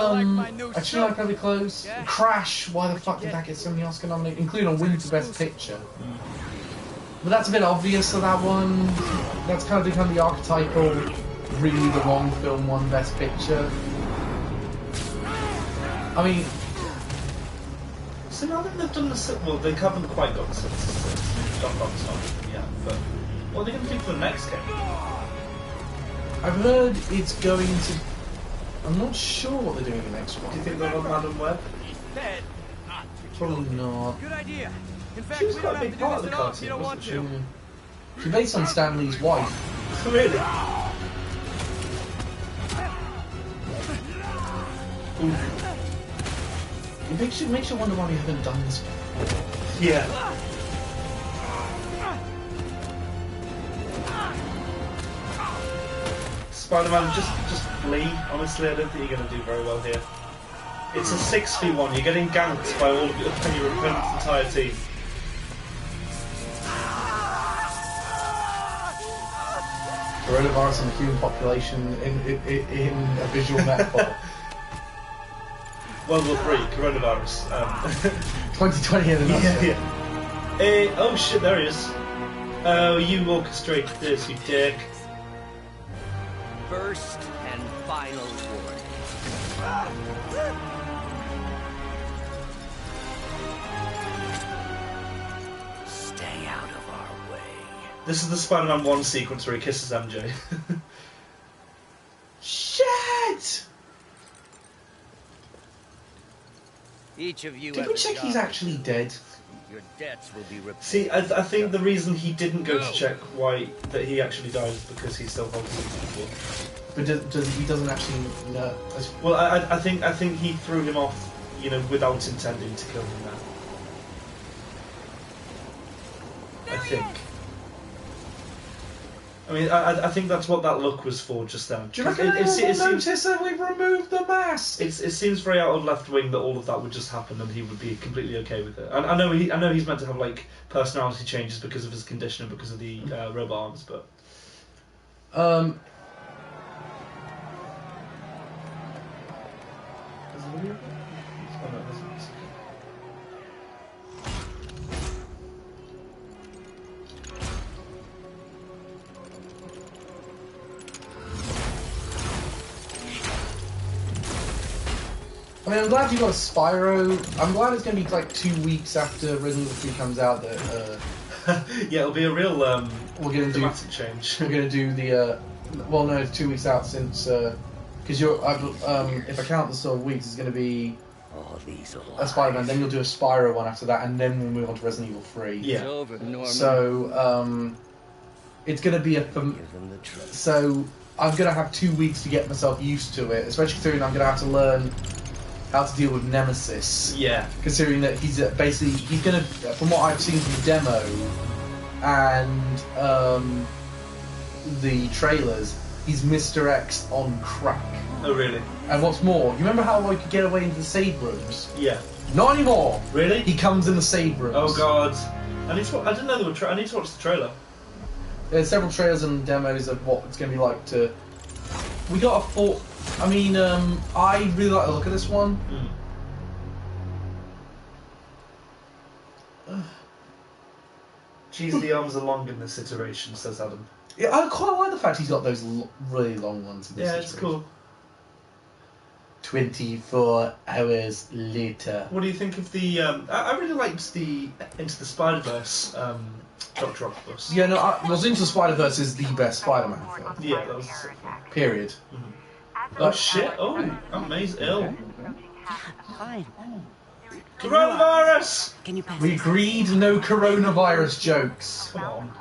new actually, like really close. Yeah. Crash, why the fuck did that get so many Oscar nominations? Including on Win for Best Picture. But that's a bit obvious for that one. That's kind of become the archetypal, really the wrong film won Best Picture. I mean... So now that they've done the... Well, they haven't quite got the 66. Got box on yet, but... What are they going to do for the next game? I've heard it's going to... I'm not sure what they're doing in the next one. Do you think they'll have Madam Web? Dead. Probably not. Good idea. In fact, She was we quite don't a have big to do part of this the at all if you cartoon, don't want wasn't to. She's based on Stan Lee's wife. Really? It makes you wonder why we haven't done this before. Yeah. Spider-Man, just flee. Honestly, I don't think you're going to do very well here. It's a 6v1. You're getting ganked by all of your opponent's entire team. Coronavirus and the human population in a visual metaphor. World War III, coronavirus. 2020 in a nutshell. Yeah. Oh shit, there he is. Oh, you orchestrated this, you dick. First and final warning. Stay out of our way. This is the Spider-Man 1 sequence where he kisses MJ. Shit! Each of you Did have we a check job. he's actually dead? Your debts will be repaid. See, I think the reason he didn't go to check why that he actually died is because he still holds the people. But he doesn't actually know. Well, I think he threw him off, without intending to kill him. Now, I think. I mean, I think that's what that look was for just then. Do you reckon anyone will notice that we've removed the mask? It seems very out of left wing that all of that would just happen and he would be completely okay with it. And I know he's meant to have like personality changes because of his condition and because of the robot arms, but. I mean, I'm glad you got a Spyro. I'm glad it's going to be like 2 weeks after Resident Evil 3 comes out that. Yeah, it'll be a real we're going to dramatic change. We're going to do the. Well, no, it's 2 weeks out since. Because if I count the sort of weeks, it's going to be a Spider-Man. Then you'll do a Spyro one after that, and then we'll move on to Resident Evil 3. Yeah. It's over, Norman. So it's going to be Give them the truth. so I'm going to have 2 weeks to get myself used to it, especially considering I'm going to have to learn how to deal with Nemesis. Yeah. Considering that he's basically, he's going to, from what I've seen from the demo and the trailers, he's Mr. X on crack. Oh, really? And what's more, you remember how I could get away into the save rooms? Yeah. Not anymore! Really? He comes in the save rooms. Oh, God. I didn't know there were I need to watch the trailer. There's several trailers and demos of what it's going to be like to... We got a full... I mean, I really like the look of this one. Jeez, the arms are long in this iteration, says Adam. Yeah, I quite like the fact he's got those really long ones in this Yeah, it's iteration. cool. 24 hours later. What do you think of the... I really liked the Into the Spider-Verse Dr. Octopus. Yeah, no, Into the Spider-Verse is the best Spider-Man film. Yeah, that was... Period. Oh, shit. Oh, amazing. Ill. Fine. Coronavirus! Can you pass We agreed no coronavirus jokes. Come on.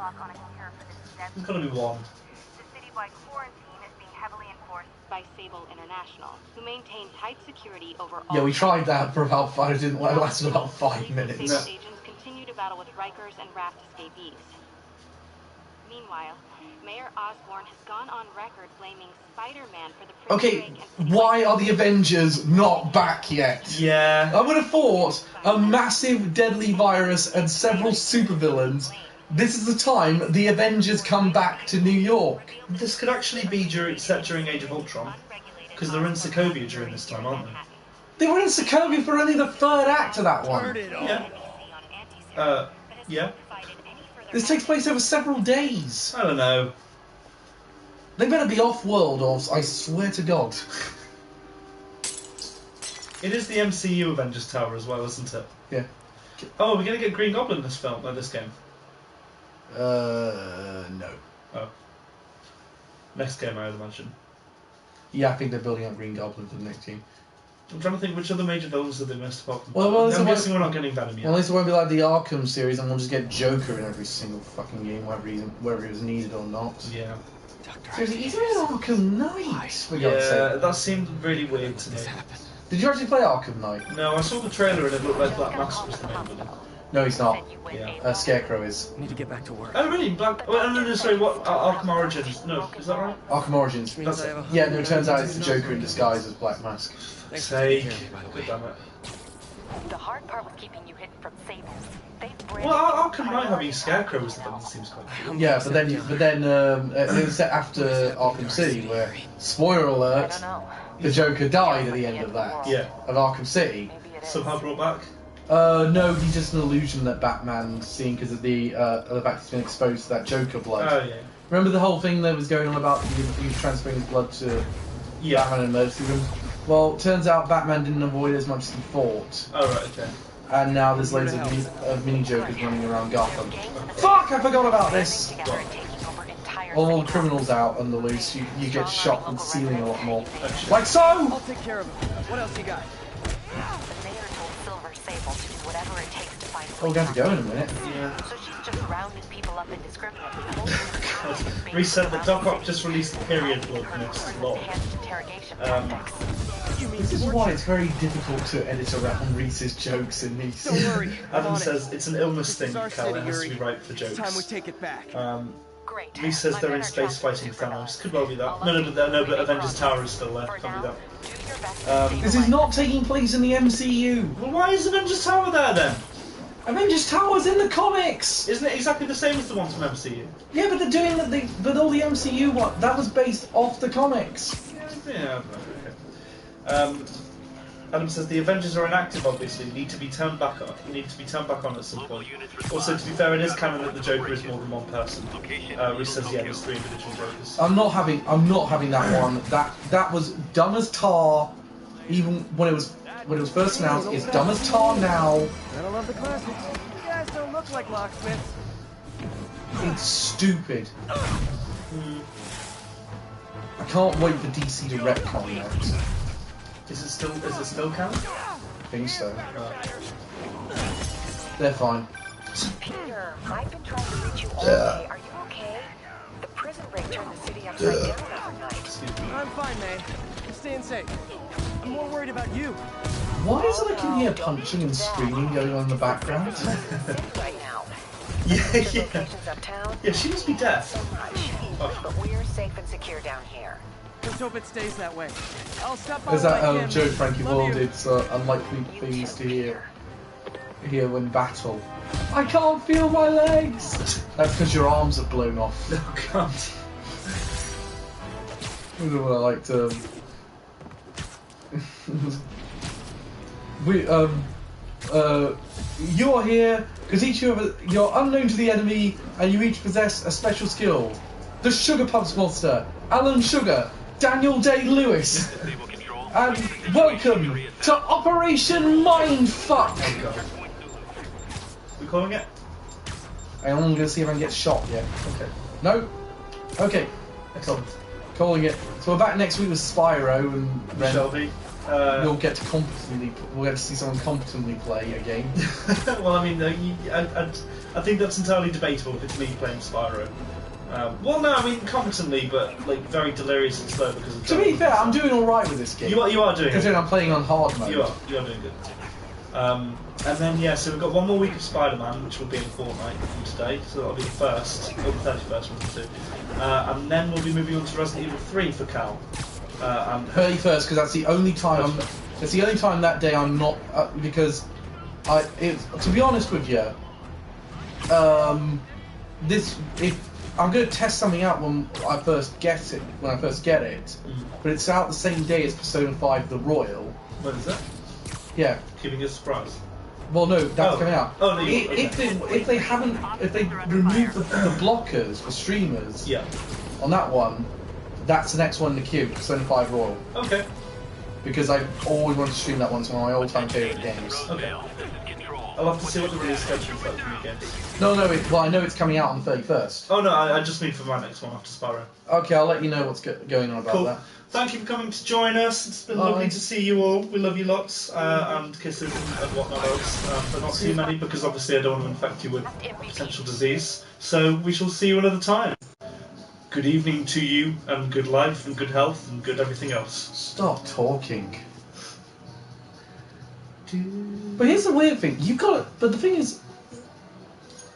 There's got to be one. The citywide quarantine is being heavily enforced by Sable International, who maintain tight security over all... Yeah, we tried that for about 5, it didn't last about 5 minutes. Sable agents continue to battle with Rikers and Raft escapees. Meanwhile, Mayor Osborn has gone on record blaming Spiderman for the... Okay, why are the Avengers not back yet? Yeah. I would have thought a massive deadly virus and several supervillains. This is the time the Avengers come back to New York. This could actually be set during Age of Ultron. Because they're in Sokovia during this time, aren't they? They were in Sokovia for only the 3rd act of that one. Yeah. Yeah. This takes place over several days. I don't know. They better be off-world, or I swear to God. It is the MCU Avengers Tower as well, isn't it? Yeah. Oh, we're going to get Green Goblin this film, this game. No. Oh. Next game, I would imagine. Yeah, I think they're building up Green Goblin for the next game. I'm trying to think which other major villains have they missed apart from... Well, I'm guessing we're not getting Venom yet. Well, at least it won't be like the Arkham series, and we'll just get Joker in every single fucking game, whether he was needed or not. Yeah. Seriously, he's in Arkham Knight, for God's Yeah, sake. that seemed really weird to me. Did you actually play Arkham Knight? No, I saw the trailer and it looked like Black Mask was the main villain. No, he's not. Yeah. Scarecrow is. Need to get back to work. Oh, really? No, sorry, what? Arkham Origins. No, is that right? Arkham Origins. That's it. Yeah, no, it turns out it's the Joker in disguise as Black Mask. Thanks for Sake. taking care of me, by the way. Damn it. The hard part was keeping you hidden from Sable. Well, Arkham Knight having Scarecrow as the villain seems quite cool. Yeah, but then it was set after Arkham City, where, spoiler alert, the Joker died at the end of that. Yeah. Of Arkham City. Somehow brought back? No, he's just an illusion that Batman's seeing because of the fact he's been exposed to that Joker blood. Oh, yeah. Remember the whole thing that was going on about he was transferring his blood to Batman and emergency room? Well, turns out Batman didn't avoid as much as he thought. Oh, right, okay. And now there's loads of mini Jokers running around Gotham. Fuck, I forgot about this! All the criminals out on the loose, you get shot from the ceiling a lot more. Like so! I'll take care of him. What else you got? Oh, we're going to go in a minute. Yeah. So she's just rounding people up indiscriminately. Reset that Doc Ock just released the period blood next lot. This is why it's very difficult to edit around Reese's jokes in these. Don't worry. Adam says it's an illness thing, Our Cal. It city, has to Yuri. be right for jokes. It's time we take it back. Reese says they're in space fighting Thanos. Could well be that. No, but Avengers Tower is still there. Can't be that. This is not taking place in the MCU. Well, why is Avengers Tower there then? Avengers Tower's in the comics. Isn't it exactly the same as the ones from MCU? Yeah, but they're doing that. But all the MCU one that was based off the comics. Yeah. Okay. Adam says the Avengers are inactive. Obviously, need to be turned back on. Need to be turned back on at some point. Also, to be fair, it is canon that the Joker is more than one person. Reese says yeah, there's 3 individual Jokers. I'm not having that one. That was dumb as tar. Even when it was first announced, it's dumb as tar now. Gotta love the classics. You guys don't look like locksmiths. It's stupid. I can't wait for DC to retcon that. Is it still canon? I think so. They're fine. Peter, I've been trying to reach you all day. Are you okay? I'm fine, May. I'm staying safe. I'm more worried about you. Why is it I can hear punching and screaming going on in the background? Yeah. Yeah, she must be deaf. But we're safe and secure down here. Let's hope it stays that way. I'll stop by Is when I that can. Joe Frankie Love World? you. It's unlikely things to hear when battle. I can't feel my legs! That's because your arms are blown off. Oh god. This is what I like to... you are here because each of you you're unknown to the enemy and you each possess a special skill. The Sugar Puffs monster, Alan Sugar, Daniel Day-Lewis. And welcome to Operation Mindfuck! We calling it? I'm going to see if I can get shot yet. Okay. No? Okay. Excellent. Calling it. So we're back next week with Spyro and Ren. Shelby. We'll get to we'll get to see someone competently play a game. Well, I mean, I think that's entirely debatable if it's me playing Spyro. Well, no, I mean competently, but like very delirious and slow because of. To be fair, I'm doing all right with this game. You are doing. Considering I'm playing on hard mode. You are doing good. And then yeah, so we've got one more week of Spider-Man, which will be in a fortnight from today, so that'll be the first, or the 31st, one of the two. And then we'll be moving on to Resident Evil 3 for Cal. And 31st, because that's the only time it's the only time that day I'm not because to be honest with you, if I'm going to test something out when I first get it, but it's out the same day as Persona 5 The Royal. When is that? Yeah. Keeping a surprise. Well, no, that's coming out. Oh no! If they remove the blockers for streamers, yeah, on that one, that's the next one in the queue, Persona 5 Royal. Okay. Because I always wanted to stream that one. It's one of my all-time favourite games. Okay. I'll have to see what the release schedule is like for you again. No, well, I know it's coming out on the 31st. Oh no, I just mean for my next one after Spyro. Okay, I'll let you know what's going on about that. Thank you for coming to join us. It's been lovely to see you all. We love you lots, and kisses and whatnot else, but not too many because obviously I don't want to infect you with potential disease. So we shall see you another time. Good evening to you, and good life, and good health, and good everything else. Stop talking. But here's the weird thing. But the thing is,